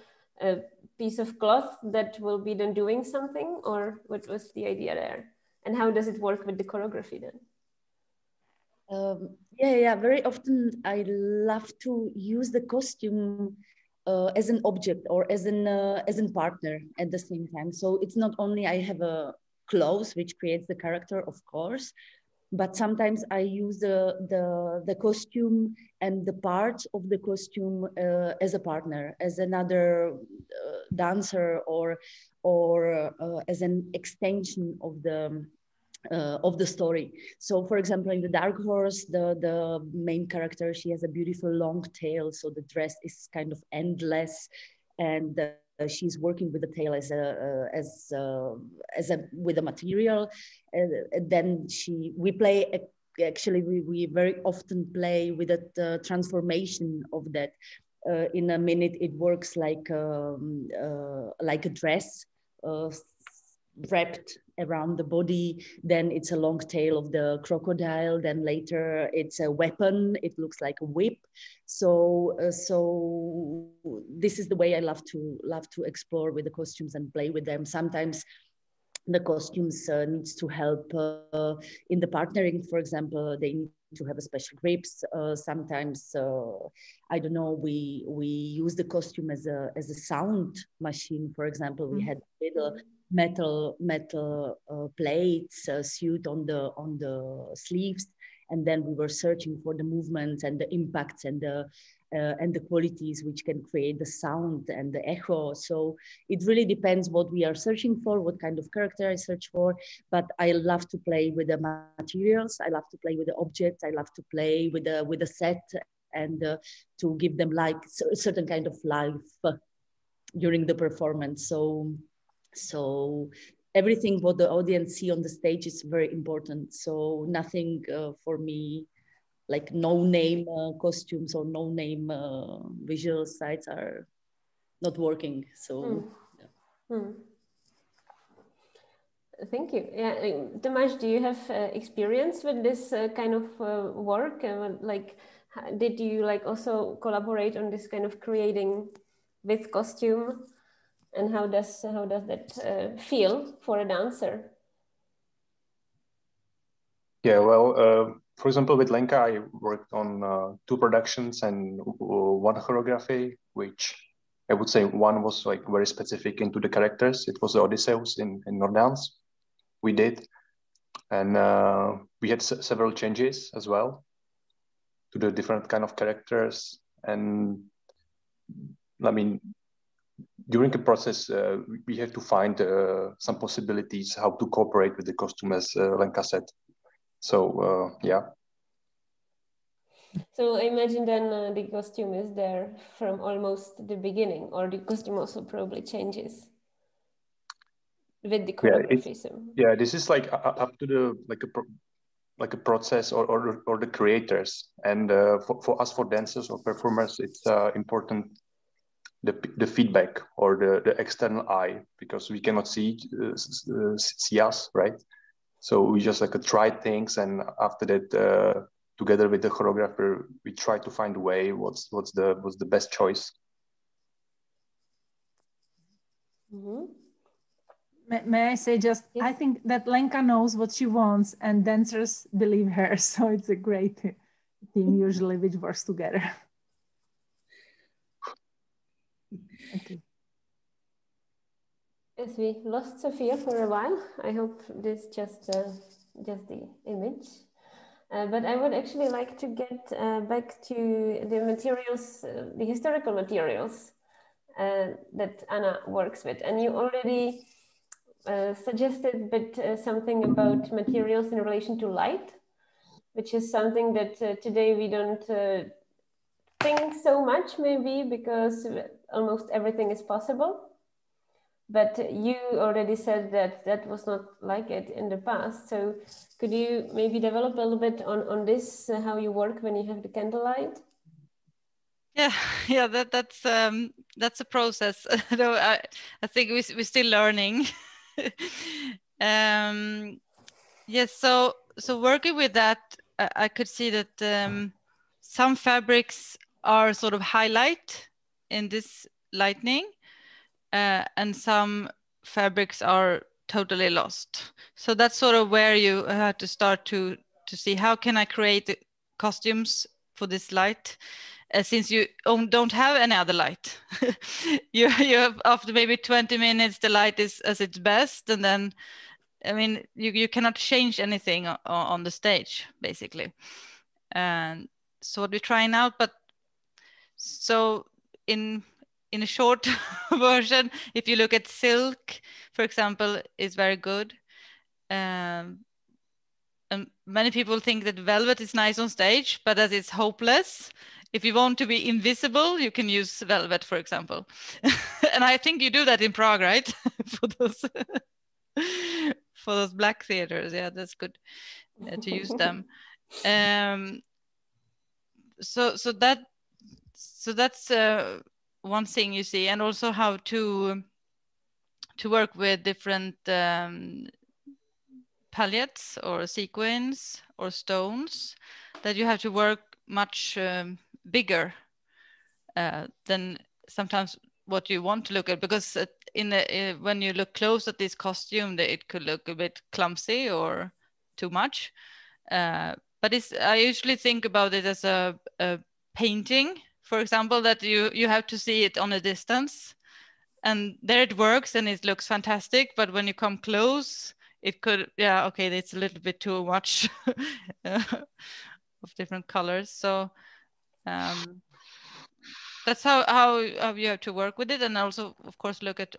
piece of cloth that will be then doing something, or what was the idea there? And how does it work with the choreography then? Yeah, very often I love to use the costume as an object or as an partner at the same time. So it's not only I have a clothes which creates the character, of course, but sometimes I use the costume and the parts of the costume as a partner, as another dancer, or as an extension of the story. So for example, in the Dark Horse, the main character, she has a beautiful long tail, so the dress is kind of endless, and she's working with the tail with a material. Then we play, actually we very often play with the transformation of that. In a minute it works like a dress wrapped around the body, then it's a long tail of the crocodile, then later it's a weapon, it looks like a whip. So this is the way I love to explore with the costumes and play with them. Sometimes the costumes needs to help in the partnering. For example, they need to have a special grips. Sometimes I don't know, we use the costume as a sound machine. For example, we had little metal plates sewed on the sleeves, and then we were searching for the movements and the impacts and the qualities which can create the sound and the echo. So it really depends what we are searching for, what kind of character I search for. But I love to play with the materials, I love to play with the objects, I love to play with the set, and to give them like a certain kind of life during the performance. So everything what the audience see on the stage is very important. So nothing for me, like no-name costumes or no-name visual sites are not working. So Thank you. Yeah, Tomáš, do you have experience with this kind of work? Like, did you like also collaborate on this kind of creating with costume? And how does that feel for a dancer? Yeah, well, for example, with Lenka, I worked on 2 productions and 1 choreography, which I would say one was like very specific into the characters. It was the Odysseus in Nordans we did. And we had several changes as well to the different kind of characters. And I mean, during the process, we have to find some possibilities how to cooperate with the costume, as Lenka said. So yeah. So I imagine then the costume is there from almost the beginning, or the costume also probably changes with the choreography. Yeah, this is like up to the like a process or the creators. And for us, for dancers or performers, it's important the feedback or the external eye, because we cannot see us, right? So we just like try things, and after that, together with the choreographer, we try to find a way what's the best choice. May I say just, yes. I think that Lenka knows what she wants and dancers believe her. So it's a great team usually which works together. Okay. Yes, we lost Sophia for a while. I hope this just the image. But I would actually like to get back to the materials, the historical materials that Anna works with. And you already suggested something about materials in relation to light, which is something that today we don't think so much, maybe because almost everything is possible. But you already said that that was not like it in the past. So could you maybe develop a little bit on this, how you work when you have the candlelight? Yeah, that's a process. Though I think we're still learning. Yes, so working with that, I could see that some fabrics are sort of highlight in this lightning, and some fabrics are totally lost. So that's sort of where you have to start to see how can I create the costumes for this light, since you don't have any other light. you have, after maybe 20 minutes, the light is at its best, and then I mean you cannot change anything on the stage basically. And so what we're trying out, but so in a short version, if you look at silk, for example, is very good. And many people think that velvet is nice on stage, but that it's hopeless. If you want to be invisible, you can use velvet, for example. And I think you do that in Prague, right? for those black theaters. Yeah, that's good to use them. So that's one thing you see, and also how to work with different palettes or sequins or stones, that you have to work much bigger than sometimes what you want to look at, because when you look close at this costume, it could look a bit clumsy or too much. But I usually think about it as a painting, for example, that you have to see it on a distance, and there it works and it looks fantastic. But when you come close, it could, yeah, okay, it's a little bit too much of different colors. So that's how you have to work with it, and also, of course, look at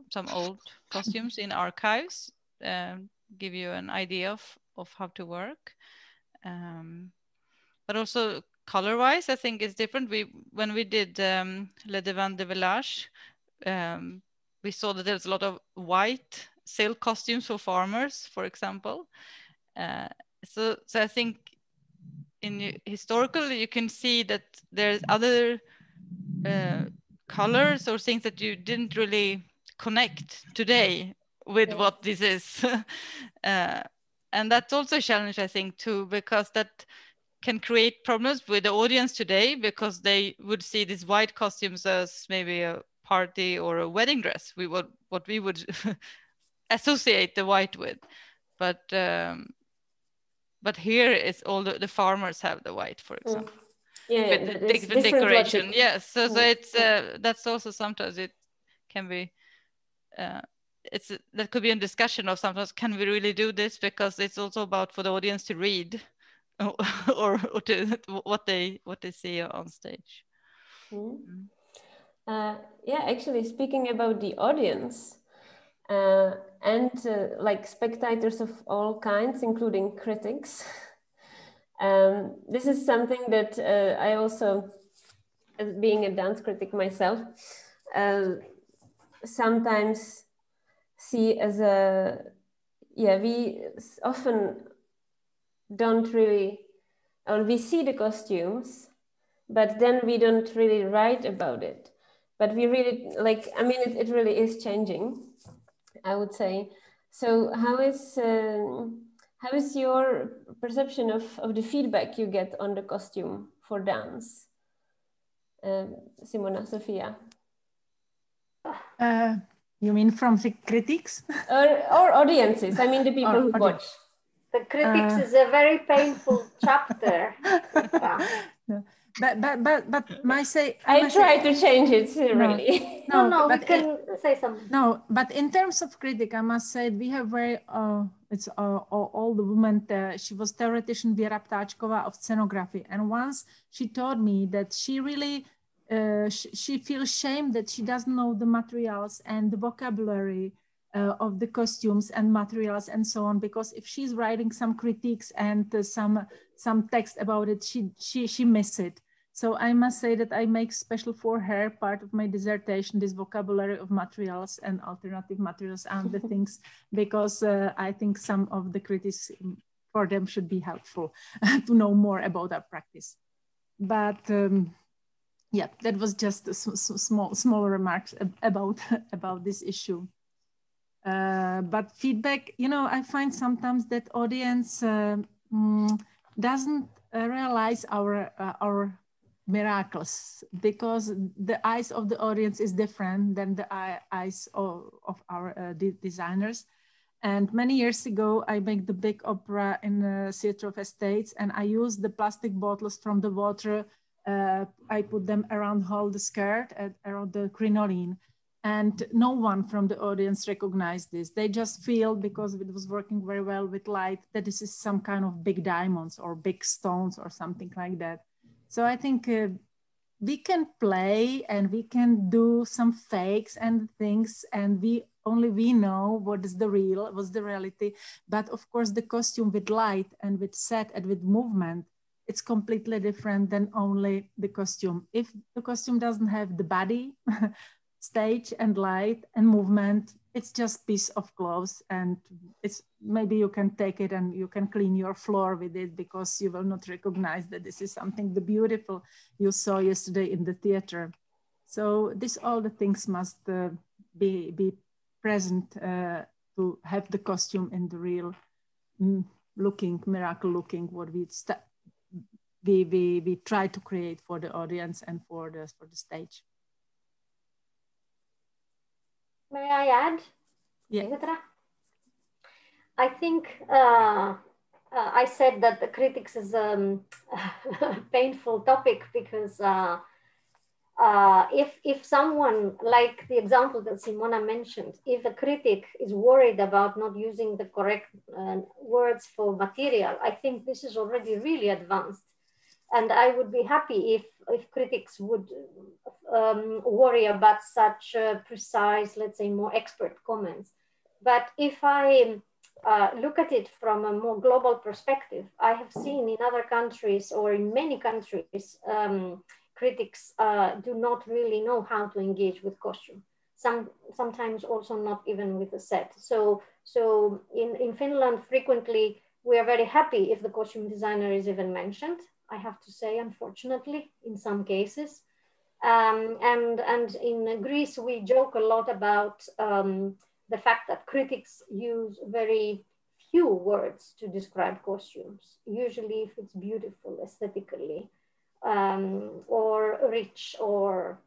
some old costumes in archives, give you an idea of how to work. But also color-wise, I think it's different. When we did Le Devant de Village, we saw that there's a lot of white silk costumes for farmers, for example. So I think historically you can see that there's other colors or things that you didn't really connect today with what this is. And that's also a challenge, I think, too, because that can create problems with the audience today, because they would see these white costumes as maybe a party or a wedding dress, what we would associate the white with. But here it's all the farmers have the white, for example. Yeah, with the different decoration. Yes, so it's that's also sometimes it can be that could be a discussion of sometimes, can we really do this, because it's also about for the audience to read or to what they see on stage. Yeah, actually, speaking about the audience and like spectators of all kinds, including critics. This is something that I also, as being a dance critic myself, sometimes see as we often don't really, or we see the costumes, but then we don't really write about it. But we really, like, I mean, it really is changing, I would say. So how is your perception of the feedback you get on the costume for dance? Simona, Sofia. You mean from the critics? Or audiences, I mean the people who watch. The critics is a very painful chapter. No. But I try to change it really. No, we can say something. No, but in terms of critic, I must say we have very it's all the women. She was theoretician Věra Ptáčková of scenography, and once she told me that she really she feels shame that she doesn't know the materials and the vocabulary of the costumes and materials and so on, because if she's writing some critiques and some text about it, she miss it. So I must say that I make special for her part of my dissertation, this vocabulary of materials and alternative materials and the things, because I think some of the critics for them should be helpful to know more about our practice. But yeah, that was just a small remarks about this issue. But feedback, you know, I find sometimes that audience doesn't realize our miracles, because the eyes of the audience is different than the eyes of our designers. And many years ago, I made the big opera in the Theatre of Estates, and I used the plastic bottles from the water. I put them around all the skirt, around the crinoline. And no one from the audience recognized this. They just feel, because it was working very well with light, that this is some kind of big diamonds or big stones or something like that. So I think we can play and we can do some fakes and things, and only we know what is the real, what's the reality. But of course, the costume with light and with set and with movement, it's completely different than only the costume. If the costume doesn't have the body, stage and light and movement, it's just piece of clothes, and it's maybe you can take it and you can clean your floor with it, because you will not recognize that this is something the beautiful you saw yesterday in the theater. So all the things must be present to have the costume in the real looking, miracle looking, what we try to create for the audience and for the stage. May I add? Yeah. I think I said that the critics is a painful topic, because if someone, like the example that Simona mentioned, if a critic is worried about not using the correct words for material, I think this is already really advanced. And I would be happy if critics would worry about such precise, let's say, more expert comments. But if I look at it from a more global perspective, I have seen in other countries, or in many countries, critics do not really know how to engage with costume. Sometimes also not even with the set. So in Finland, frequently, we are very happy if the costume designer is even mentioned, I have to say, unfortunately, in some cases. And in Greece, we joke a lot about the fact that critics use very few words to describe costumes, usually if it's beautiful aesthetically, or rich, or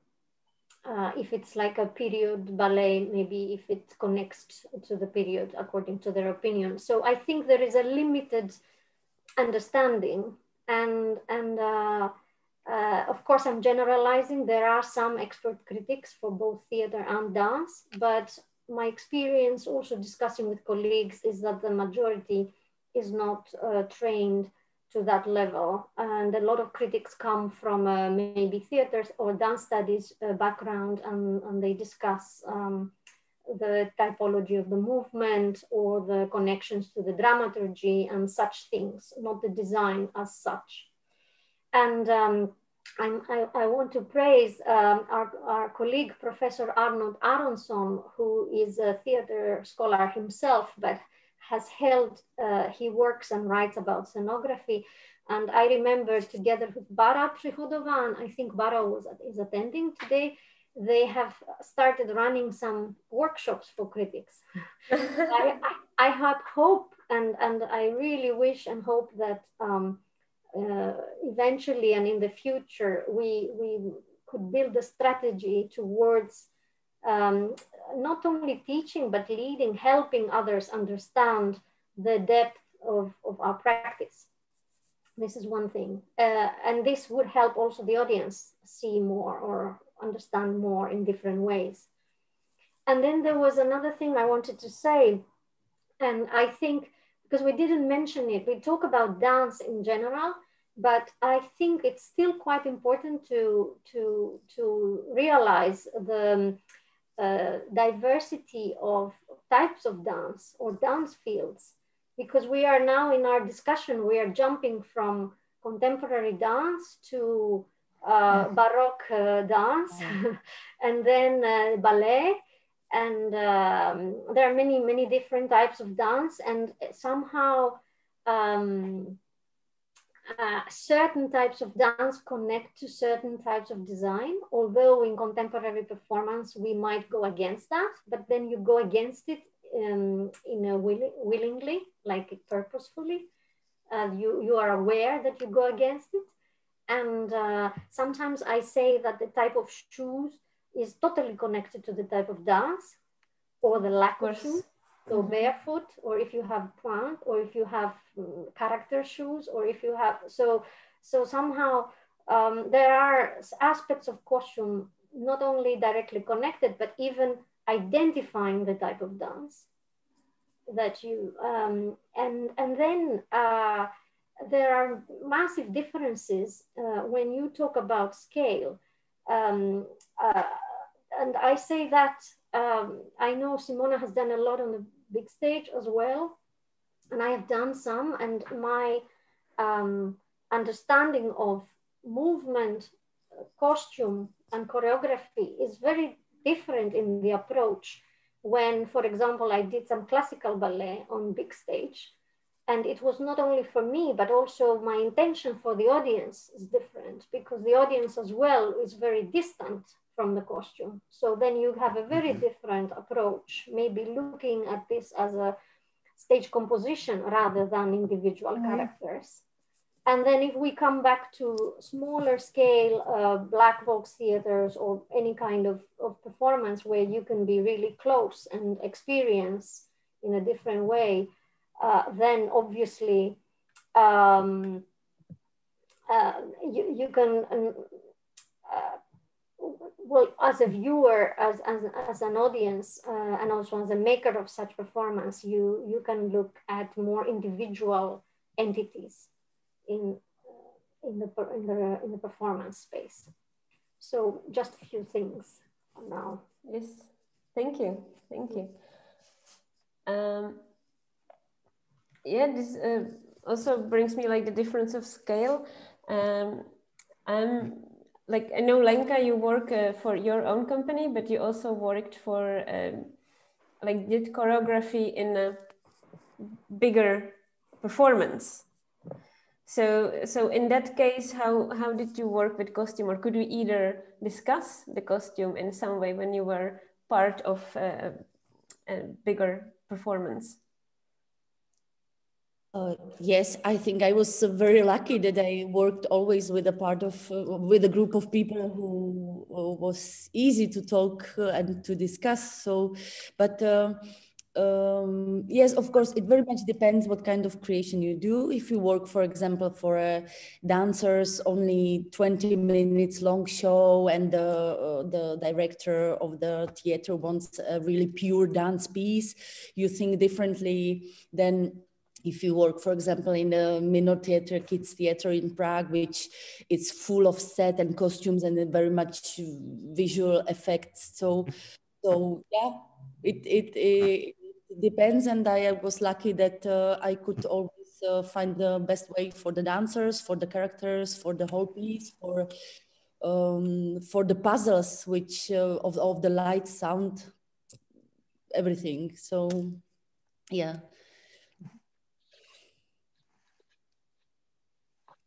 if it's like a period ballet, maybe if it connects to the period according to their opinion. So I think there is a limited understanding, and of course I'm generalizing. There are some expert critics for both theater and dance, but my experience also discussing with colleagues is that the majority is not trained to that level. And a lot of critics come from maybe theaters or dance studies background, and they discuss the typology of the movement or the connections to the dramaturgy and such things, not the design as such. And I want to praise our colleague, Professor Arnold Aronson, who is a theater scholar himself, but has held, he works and writes about scenography. And I remember, together with Bara Prihodova, and I think Bara is attending today, they have started running some workshops for critics. I have hope, and I really wish and hope that eventually and in the future, we could build a strategy towards not only teaching, but leading, helping others understand the depth of our practice. This is one thing. And this would help also the audience see more or understand more in different ways. And then there was another thing I wanted to say, and I think, because we didn't mention it, we talk about dance in general, but I think it's still quite important to realize the diversity of types of dance or dance fields, because we are now in our discussion, we are jumping from contemporary dance to Baroque dance and then ballet. And there are many, many different types of dance, and somehow certain types of dance connect to certain types of design, although in contemporary performance we might go against that, but then you go against it willingly, like purposefully. You are aware that you go against it. And sometimes I say that the type of shoes is totally connected to the type of dance or the lack of shoes. So barefoot, or if you have pointe, or if you have character shoes, or if you have, so somehow there are aspects of costume not only directly connected, but even identifying the type of dance that you, and then there are massive differences when you talk about scale. And I say that I know Simona has done a lot on the big stage as well, and I have done some, and my understanding of movement, costume, and choreography is very different in the approach. When, for example, I did some classical ballet on big stage, and it was not only for me, but also my intention for the audience is different, because the audience as well is very distant from the costume. So then you have a very different approach, maybe looking at this as a stage composition rather than individual characters. And then if we come back to smaller scale black box theaters or any kind of performance where you can be really close and experience in a different way, then obviously you can, well, as a viewer, as an audience, and also as a maker of such performance, you can look at more individual entities in the performance space. So just a few things for now. Yes, thank you. Yeah, this also brings me like the difference of scale. Like, I know, Lenka, you work for your own company, but you also worked for like did choreography in a bigger performance. So in that case, how did you work with costume, or could we either discuss the costume in some way when you were part of a bigger performance? Yes, I think I was very lucky that I worked always with with a group of people who was easy to talk and to discuss. So, but yes, of course, it very much depends what kind of creation you do. If you work, for example, for dancers, only 20 minutes long show, and the director of the theater wants a really pure dance piece, you think differently than if you work, for example, in the Minor Theatre, Kids Theatre in Prague, which is full of set and costumes and very much visual effects. So yeah, it depends. And I was lucky that I could always find the best way for the dancers, for the characters, for the whole piece, for the puzzles, which of the light, sound, everything. So yeah.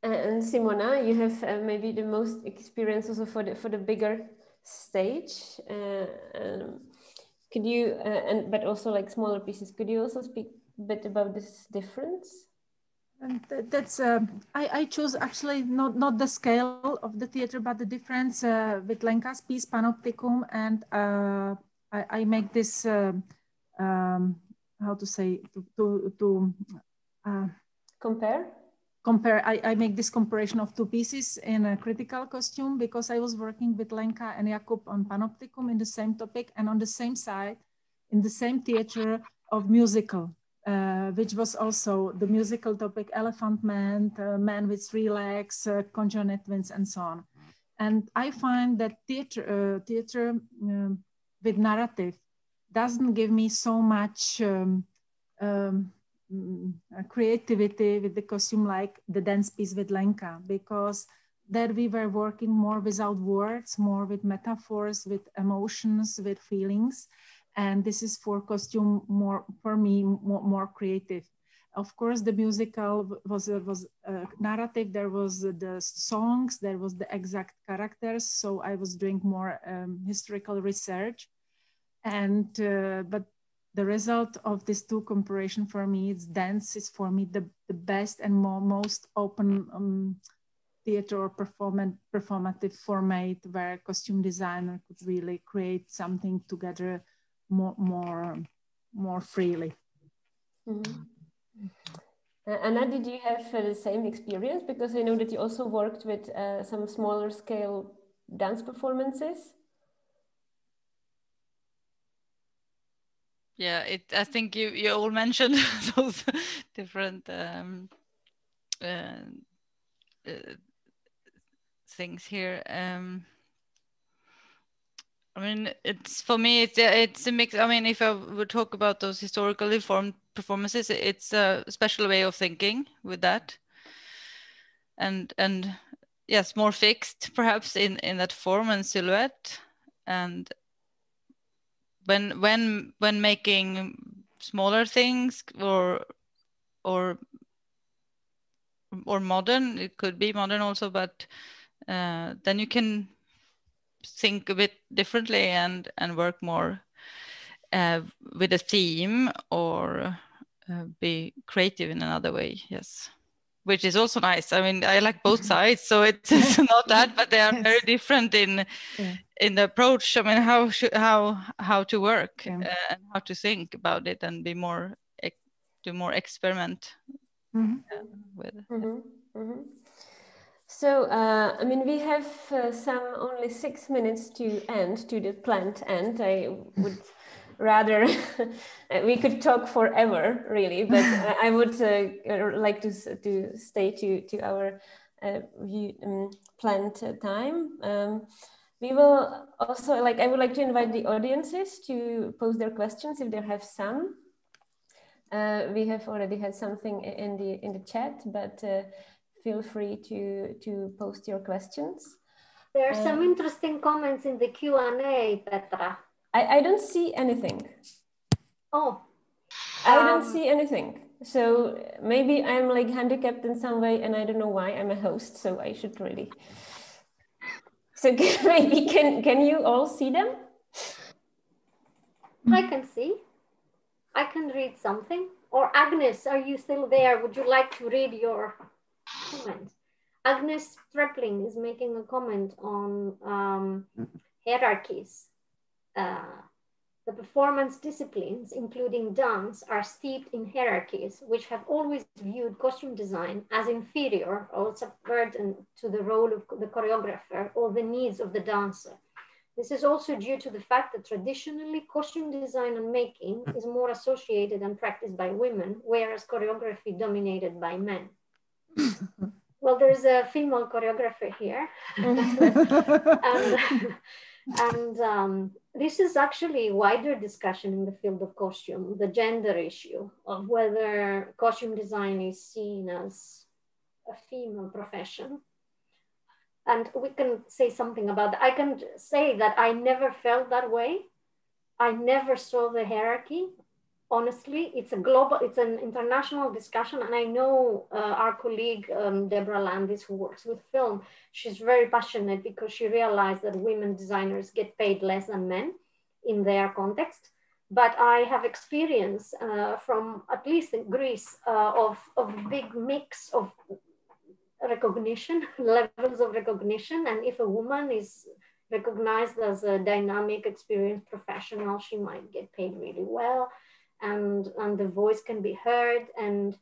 And Simona, you have maybe the most experience also for the bigger stage. Could you but also like smaller pieces? Could you also speak a bit about this difference? And that's I chose actually not the scale of the theater, but the difference with Lenka's piece Panopticum, and I make this, how to say, compare. I make this comparison of two pieces in a critical costume, because I was working with Lenka and Jakub on Panopticum in the same topic, and on the same side, in the same theater of musical, which was also the musical topic, Elephant Man, Man with 3 legs, Conjoined Twins, and so on. And I find that theater with narrative doesn't give me so much creativity with the costume like the dance piece with Lenka, because there we were working more without words, more with metaphors, with emotions, with feelings. And this is for costume more, for me, more creative. Of course, the musical was narrative. There was the songs, there was the exact characters. So I was doing more historical research. And, but the result of these two comparison for me, it's dance is for me the best and most open theater or performative format where costume designer could really create something together more freely. Mm-hmm. Anna, did you have the same experience? Because I know that you also worked with some smaller scale dance performances. Yeah, I think you all mentioned those different things here. I mean, it's for me, it's a mix. I mean, if I would talk about those historically formed performances, it's a special way of thinking with that, and yes, more fixed perhaps in that form and silhouette. And when making smaller things or modern, it could be modern also, but then you can think a bit differently and work more with a theme, or be creative in another way. Yes, which is also nice. I mean, I like both sides, so it's not that, but they are very different in the approach. I mean, how to work and how to think about it, and be more do more experiment with. So, I mean, we have only 6 minutes to the planned end. I would rather, we could talk forever, really, but I would like to stay to our planned time. We will also, I would like to invite the audiences to pose their questions if they have some. We have already had something in the chat, but feel free to post your questions. There are some interesting comments in the Q&A, Petra. I don't see anything. Oh. I don't see anything. So maybe I'm handicapped in some way, and I don't know why. I'm a host, so I should really. So maybe can you all see them? I can see. I can read something. Or Agnes, are you still there? Would you like to read your comment? Agnes Strepling is making a comment on hierarchies. The performance disciplines, including dance, are steeped in hierarchies, which have always viewed costume design as inferior or subordinate to the role of the choreographer or the needs of the dancer. This is also due to the fact that traditionally costume design and making is more associated and practiced by women, whereas choreography dominated by men. Well, there's a female choreographer here. and this is actually a wider discussion in the field of costume, the gender issue of whether costume design is seen as a female profession. And we can say something about that. I can say that I never felt that way. I never saw the hierarchy. Honestly, it's an international discussion. And I know our colleague, Deborah Landis, who works with film, she's very passionate because she realized that women designers get paid less than men in their context. But I have experience from, at least in Greece, of big mix of recognition, levels of recognition. And if a woman is recognized as a dynamic, experienced professional, she might get paid really well, and the voice can be heard. And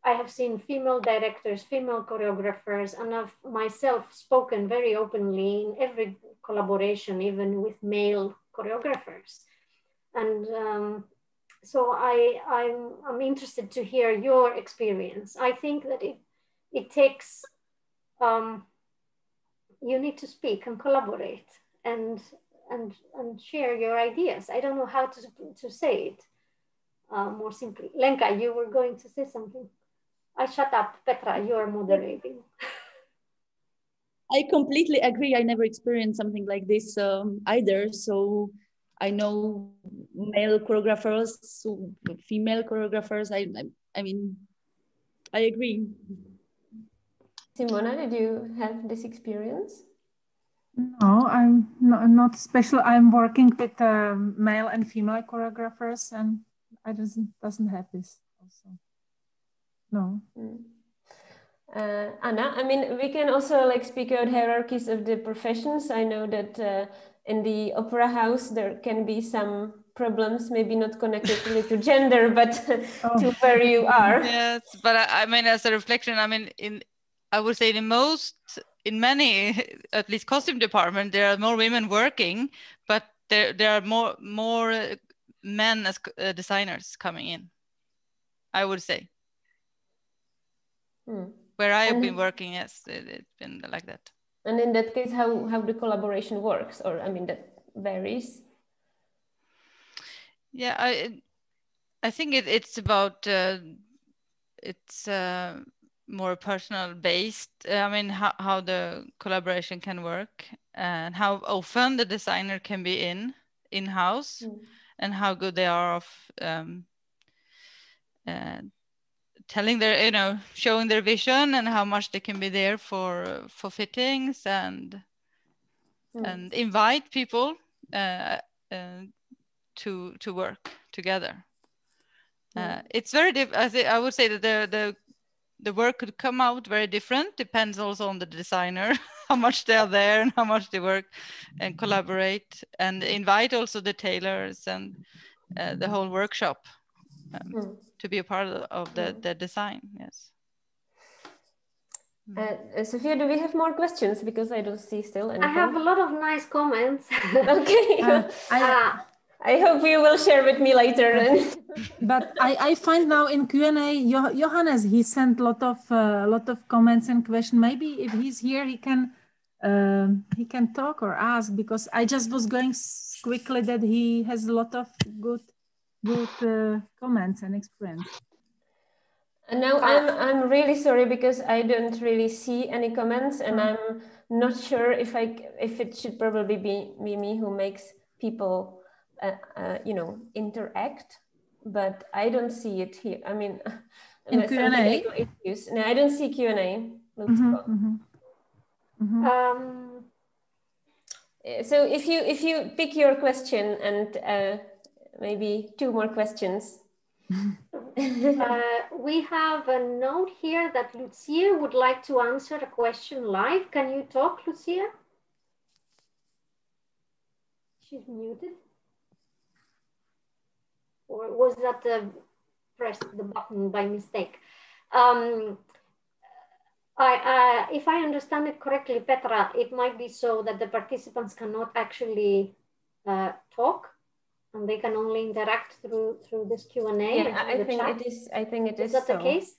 I have seen female directors, female choreographers, and I've myself spoken very openly in every collaboration, even with male choreographers. And so I'm interested to hear your experience. I think that it takes, you need to speak and collaborate and share your ideas. I don't know how to say it more simply. Lenka, you were going to say something. I shut up. Petra, you are moderating. I completely agree. I never experienced something like this either. So I know male choreographers, female choreographers. I mean, I agree. Simona, did you have this experience? No, I'm not special. I'm working with male and female choreographers, and I doesn't have this also. No. Anna, I mean, we can also like speak out hierarchies of the professions. I know that in the opera house there can be some problems, maybe not connected really to gender, but to where you are. Yes, but I mean, as a reflection, I mean, I would say in many, at least costume department, there are more women working, but there are more men as designers coming in, I would say. Where I have been working, yes, it's been like that. And in that case, how the collaboration works, or I mean, that varies. Yeah, I think it's about it's more personal based. I mean, how the collaboration can work and how often the designer can be in-house and how good they are of telling their, showing their vision and how much they can be there for fittings and invite people to work together. It's very I would say that the work could come out very different. Depends also on the designer, how much they are there and how much they work and collaborate and invite also the tailors and the whole workshop to be a part of the design. Yes. Sophia, do we have more questions? Because I don't see still anything. I have a lot of nice comments. Okay. I hope you will share with me later. But I find now in Q&A, Johannes, he sent a lot of comments and questions. Maybe if he's here, he can talk or ask, because I just was going quickly that he has a lot of good comments and experience. And now I'm really sorry because I don't really see any comments, and I'm not sure if it should probably be me who makes people interact, but I don't see it here. I mean, in Q&A. No, I don't see Q&A. So if you pick your question and maybe two more questions. We have a note here that Lucia would like to answer a question live. Can you talk, Lucia? She's muted. Or was that pressed the button by mistake? If I understand it correctly, Petra, it might be so that the participants cannot actually talk, and they can only interact through this Q&A. Yeah, I think it is. Is that the case?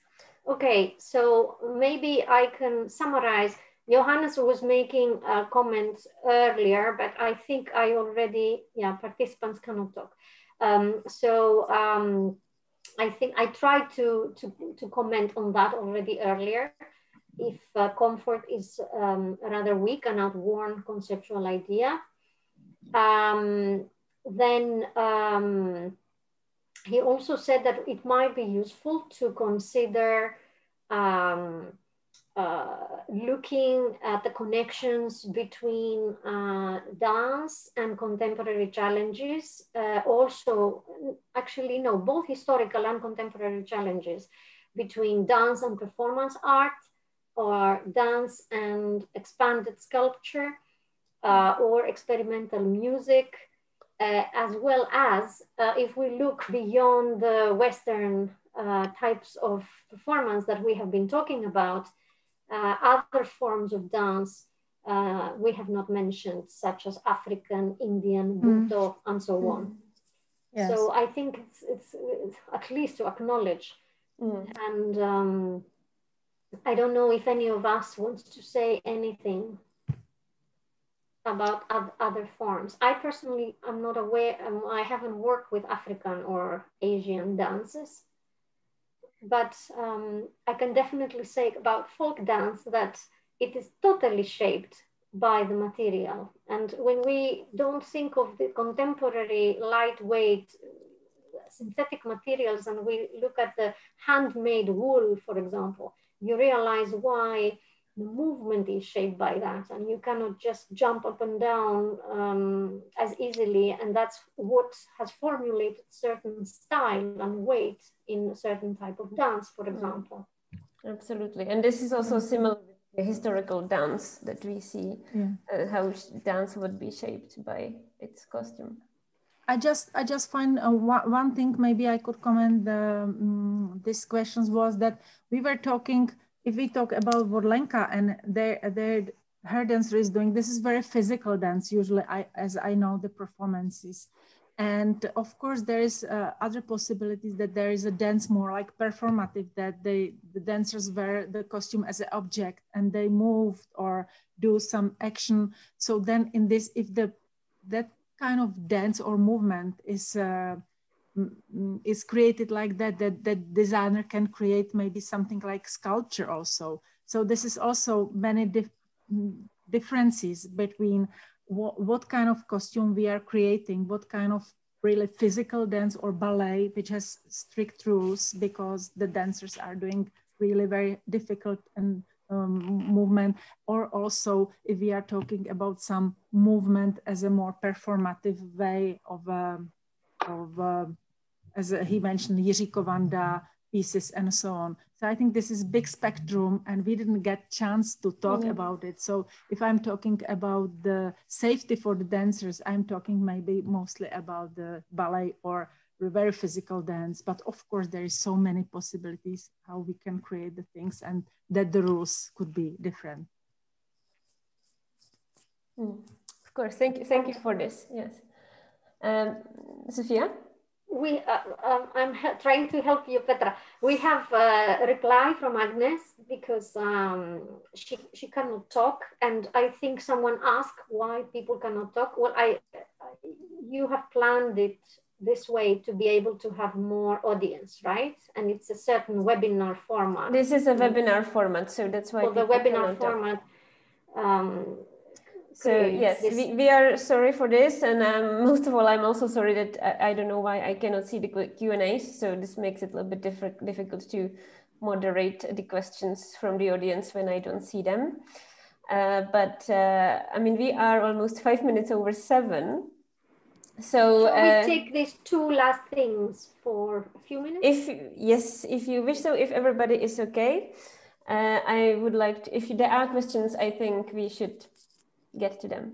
Okay, so maybe I can summarize. Johannes was making comments earlier, but I think I already, participants cannot talk. I think I tried to comment on that already earlier. If comfort is a rather weak and outworn conceptual idea, then he also said that it might be useful to consider looking at the connections between dance and contemporary challenges. Also, actually, no, both historical and contemporary challenges between dance and performance art, or dance and expanded sculpture, or experimental music, as well as if we look beyond the Western types of performance that we have been talking about, other forms of dance we have not mentioned, such as African, Indian, Buto, and so on. Yes. So I think it's at least to acknowledge. And I don't know if any of us wants to say anything about other forms. I personally am not aware, I haven't worked with African or Asian dances, but I can definitely say about folk dance that it is totally shaped by the material. And when we don't think of the contemporary lightweight synthetic materials and we look at the handmade wool, for example, you realize why the movement is shaped by that, and you cannot just jump up and down as easily, and that's what has formulated certain style and weight in a certain type of dance, for example. Absolutely, and this is also similar with the historical dance that we see, how dance would be shaped by its costume. I just find one thing maybe I could comment these questions was that we were talking, if we talk about Vorlenka and her dancer is doing, this is very physical dance usually, as I know the performances. And of course there is other possibilities that there is a dance more like performative, that the dancers wear the costume as an object and they move or do some action. So then in this, if that kind of dance or movement is created like that, that designer can create maybe something like sculpture also. So this is also many differences between what kind of costume we are creating, what kind of really physical dance or ballet, which has strict rules because the dancers are doing really very difficult and movement, or also if we are talking about some movement as a more performative way of as he mentioned, Jiří Kovanda pieces and so on. So I think this is big spectrum and we didn't get chance to talk about it. So if I'm talking about the safety for the dancers, I'm talking maybe mostly about the ballet or very physical dance, but of course there is so many possibilities how we can create the things and that the rules could be different. Of course, thank you for this. Yes, Sophia. I'm trying to help you, Petra. We have a reply from Agnes because she cannot talk, and I think someone asked why people cannot talk. Well, you have planned it this way to be able to have more audience, right? And it's a certain webinar format. This is a webinar format, so that's why. For the webinar format. So yes, we are sorry for this, and most of all, I'm also sorry that I don't know why I cannot see the Q&As, so this makes it a little bit difficult to moderate the questions from the audience when I don't see them. But I mean, we are almost 5 minutes over 7. So shall we take these two last things for a few minutes? If you wish so, if everybody is okay, I would like to, if there are questions, I think we should get to them,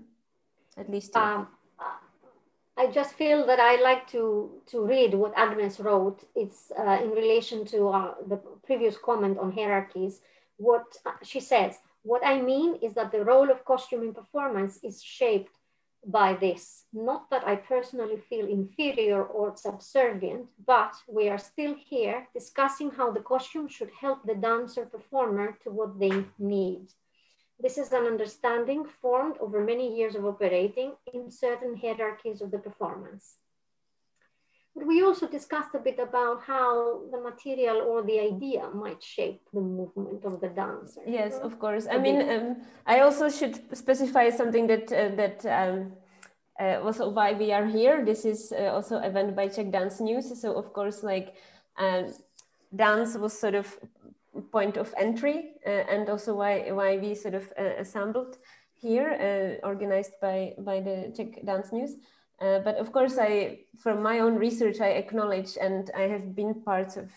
at least two. I just feel that I like to read what Agnes wrote. It's in relation to the previous comment on hierarchies. What she says, what I mean is that the role of costume in performance is shaped by this. Not that I personally feel inferior or subservient, but we are still here discussing how the costume should help the dancer performer to what they need. This is an understanding formed over many years of operating in certain hierarchies of the performance. But we also discussed a bit about how the material or the idea might shape the movement of the dancer. Yes, of course. I mean, I also should specify something that also why we are here. This is also an event by Czech Dance News. So of course, like dance was sort of point of entry and also why we sort of assembled here, organized by the Czech Dance News. But of course, from my own research, I acknowledge, and I have been part of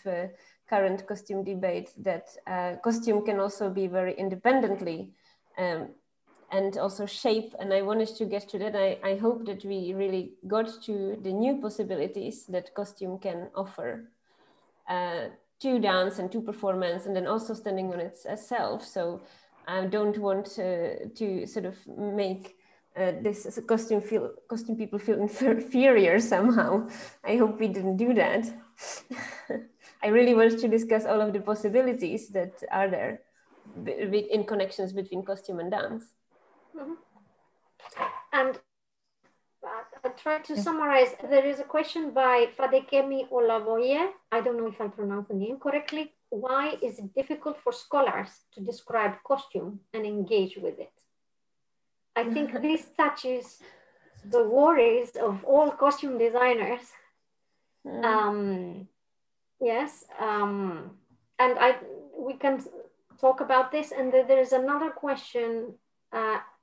current costume debate, that costume can also be very independently and also shape. And I wanted to get to that. I hope that we really got to the new possibilities that costume can offer to dance and to performance, and then also standing on itself. So I don't want to sort of make this costume people feel inferior somehow. I hope we didn't do that. I really want to discuss all of the possibilities that are there in connections between costume and dance. Mm-hmm. And I try to summarize. There is a question by Fadekemi Olavoye. I don't know if I pronounce the name correctly. Why is it difficult for scholars to describe costume and engage with it? I think this touches the worries of all costume designers. Yes, and we can talk about this. And there is another question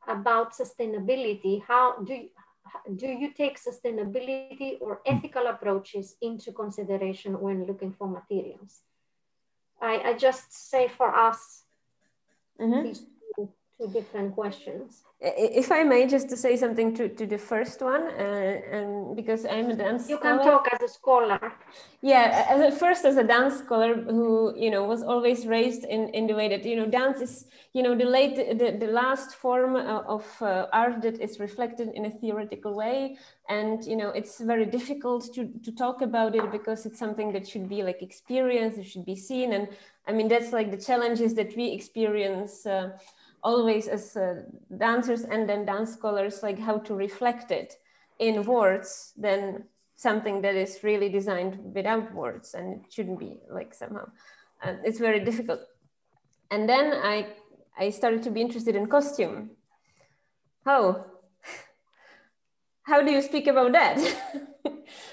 about sustainability. How do you take sustainability or ethical approaches into consideration when looking for materials? I just say for us, these two different questions. If I may, just to say something to the first one, and because I'm a dance you scholar. Can talk as a scholar. Yeah, first as a dance scholar who, was always raised in the way that, dance is, the last form of art that is reflected in a theoretical way. And, it's very difficult to talk about it because it's something that should be like experienced, it should be seen. And I mean, that's like the challenges that we experience always as dancers and then dance scholars, like how to reflect it in words, then something that is really designed without words, and it shouldn't be like somehow. It's very difficult. And then I started to be interested in costume. How do you speak about that?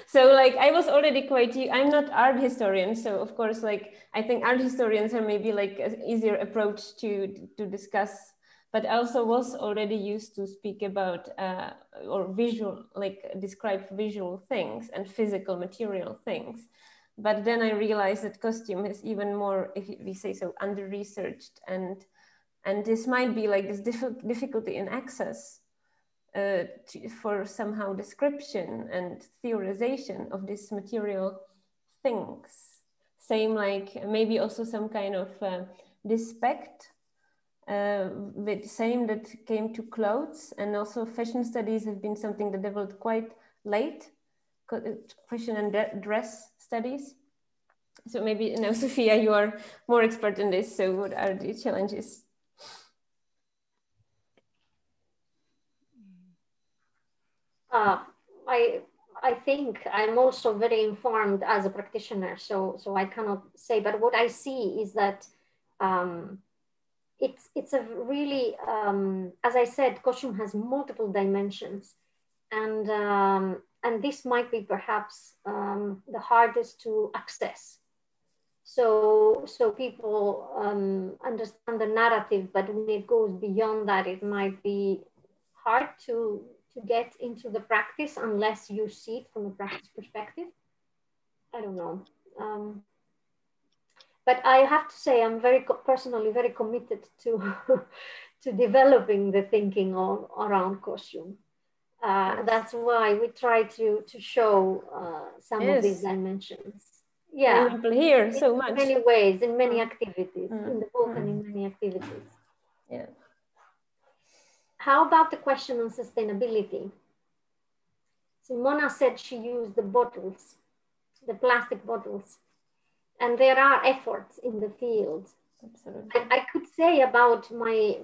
So like I was already I'm not art historian, so of course like I think art historians are maybe like an easier approach to discuss, but I also was already used to speak about or visual, like describe visual things and physical material things. But then I realized that costume is even more, if we say so, under-researched, and this might be like this difficulty in access for somehow description and theorization of these material things. Same like maybe also some kind of respect with same that came to clothes, and also fashion studies have been something that developed quite late, fashion and dress studies. So maybe now, Sophia, you are more expert in this. So what are the challenges? I think I'm also very informed as a practitioner, so I cannot say, but what I see is that it's a really, as I said, costume has multiple dimensions, and this might be perhaps the hardest to access. So people understand the narrative, but when it goes beyond that, it might be hard to get into the practice unless you see it from a practice perspective. I don't know. But I have to say, I'm personally very committed to to developing the thinking around costume. That's why we try to show some of these dimensions. Yeah, for example, here so much. In many ways, in many activities, in the book and in many activities. Yeah. How about the question on sustainability? Simona said she used the bottles, the plastic bottles, and there are efforts in the field. Absolutely. I could say about my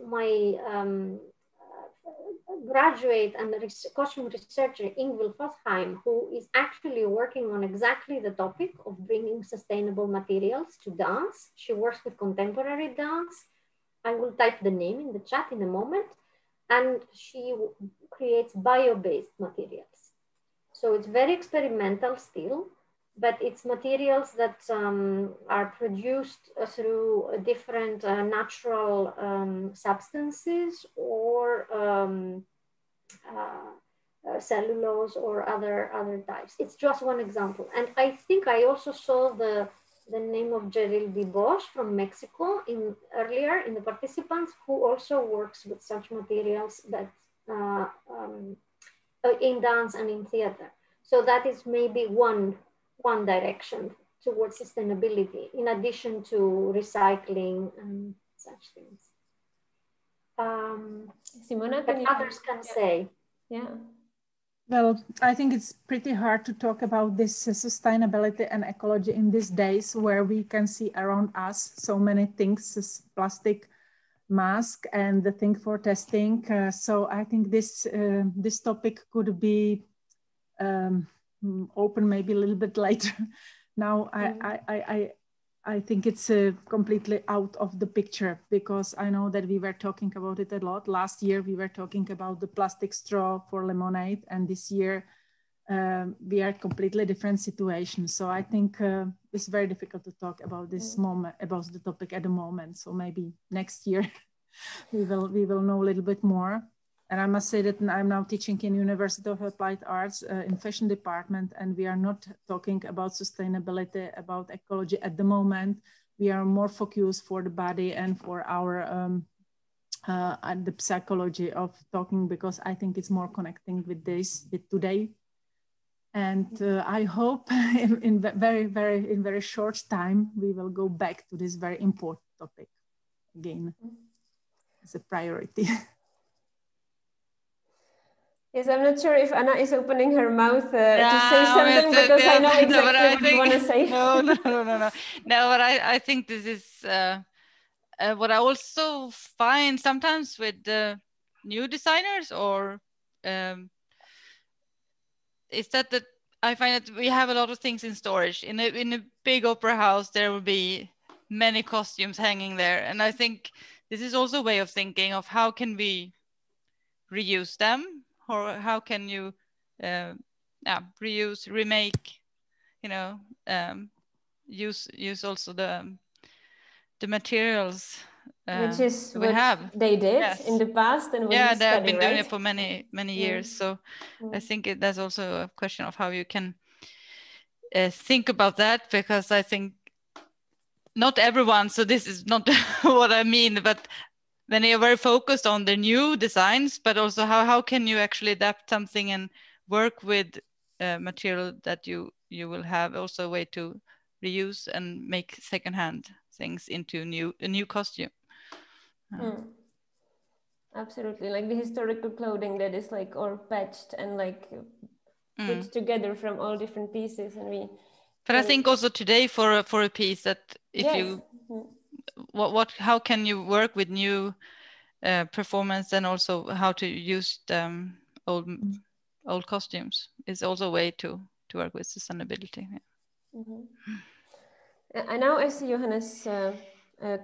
graduate and costume researcher Ingvild Fossheim, who is actually working on exactly the topic of bringing sustainable materials to dance. She works with contemporary dance. I will type the name in the chat in a moment. And she creates bio-based materials. So it's very experimental still, but it's materials that are produced through different natural substances or cellulose or other types. It's just one example. And I think I also saw the the name of Jeril B. Bosch from Mexico earlier in the participants, who also works with such materials that in dance and in theater. So that is maybe one direction towards sustainability, in addition to recycling and such things. Simona, but others can say. Yeah. Well, I think it's pretty hard to talk about this sustainability and ecology in these days where we can see around us so many things, plastic mask and the thing for testing. So I think this topic could be open maybe a little bit later. Now I think it's completely out of the picture, because I know that we were talking about it a lot. Last year, we were talking about the plastic straw for lemonade, and this year we are completely different situation. So I think it's very difficult to talk about this moment, about the topic at the moment. So maybe next year we will know a little bit more. And I must say that I'm now teaching in University of Applied Arts in fashion department, and we are not talking about sustainability, about ecology at the moment. We are more focused for the body and for our the psychology of talking, because I think it's more connecting with this, with today. And I hope in very short time, we will go back to this very important topic again as a priority. Yes, I'm not sure if Anna is opening her mouth to say something, because I know exactly what you want to say. No. No, but I think this is what I also find sometimes with the new designers, or is that I find that we have a lot of things in storage. In a big opera house, there will be many costumes hanging there, and I think this is also a way of thinking of how can we reuse them, or how can you reuse, remake, use also the materials which is we what have. they did in the past, and what they study, have been doing right? it for many years. So I think that's also a question of how you can think about that, because I think not everyone, so this is not what I mean, but when you're very focused on the new designs, but also how can you actually adapt something and work with material that you will have also a way to reuse and make secondhand things into a new costume. Absolutely, like the historical clothing that is like all patched and like put together from all different pieces, and we. But I think also today for a piece that if you how can you work with new performance, and also how to use old costumes is also a way to work with sustainability. I now I see Johannes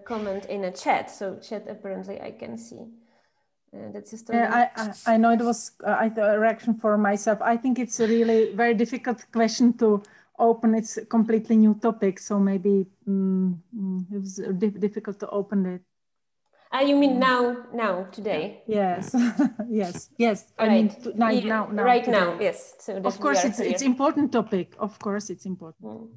comment in a chat, so chat apparently I can see. That's just I know it was a reaction for myself. I think it's a really very difficult question to open. It's a completely new topic, so maybe it was difficult to open it. You mean now, today? Yes, yes. Right. I mean, now. Right today. now, yes. So of course, it's important topic. Of course, it's important.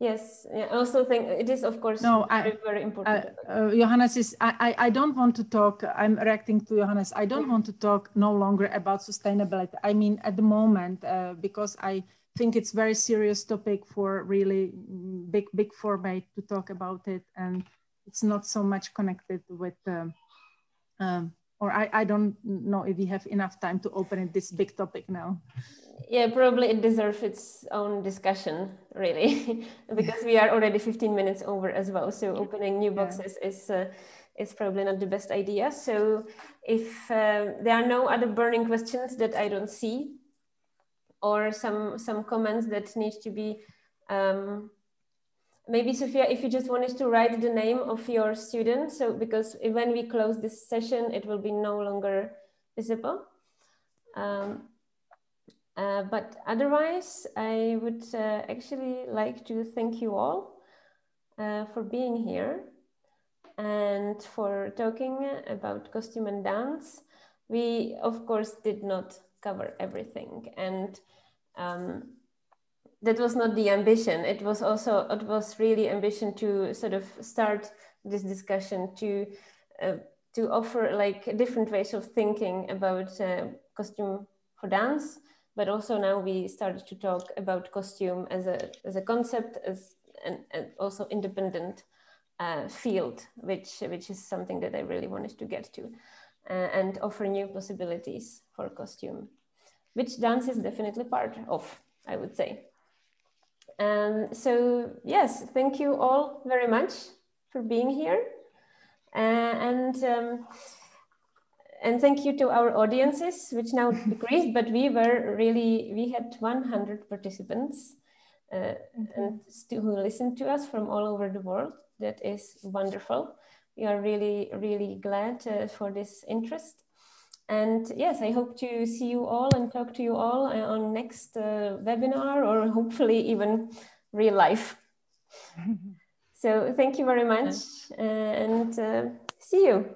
Yes, I also think it is, of course, very important. Johannes is, I don't want to talk, I'm reacting to Johannes, I don't want to talk no longer about sustainability. I mean, at the moment, because I think it's very serious topic for really big format to talk about it. And it's not so much connected with, or I don't know if we have enough time to open it, this big topic now. Yeah, probably it deserves its own discussion, really, because we are already 15 minutes over as well. So opening new boxes is probably not the best idea. So if there are no other burning questions that I don't see, or some comments that need to be, maybe Sophia, if you just wanted to write the name of your student, so because when we close this session, it will be no longer visible. But otherwise, I would actually like to thank you all for being here and for talking about costume and dance. We, of course, did not cover everything. And that was not the ambition. It was really ambition to sort of start this discussion, to offer like different ways of thinking about costume for dance, but also now we started to talk about costume as a concept, and also independent field, which is something that I really wanted to get to, and offer new possibilities for costume, which dance is definitely part of, I would say. So yes, thank you all very much for being here, and thank you to our audiences, which now decreased, but we had 100 participants and who listened to us from all over the world. That is wonderful. We are really, really glad for this interest. And yes, I hope to see you all and talk to you all on next webinar, or hopefully even real life. So thank you very much, and see you.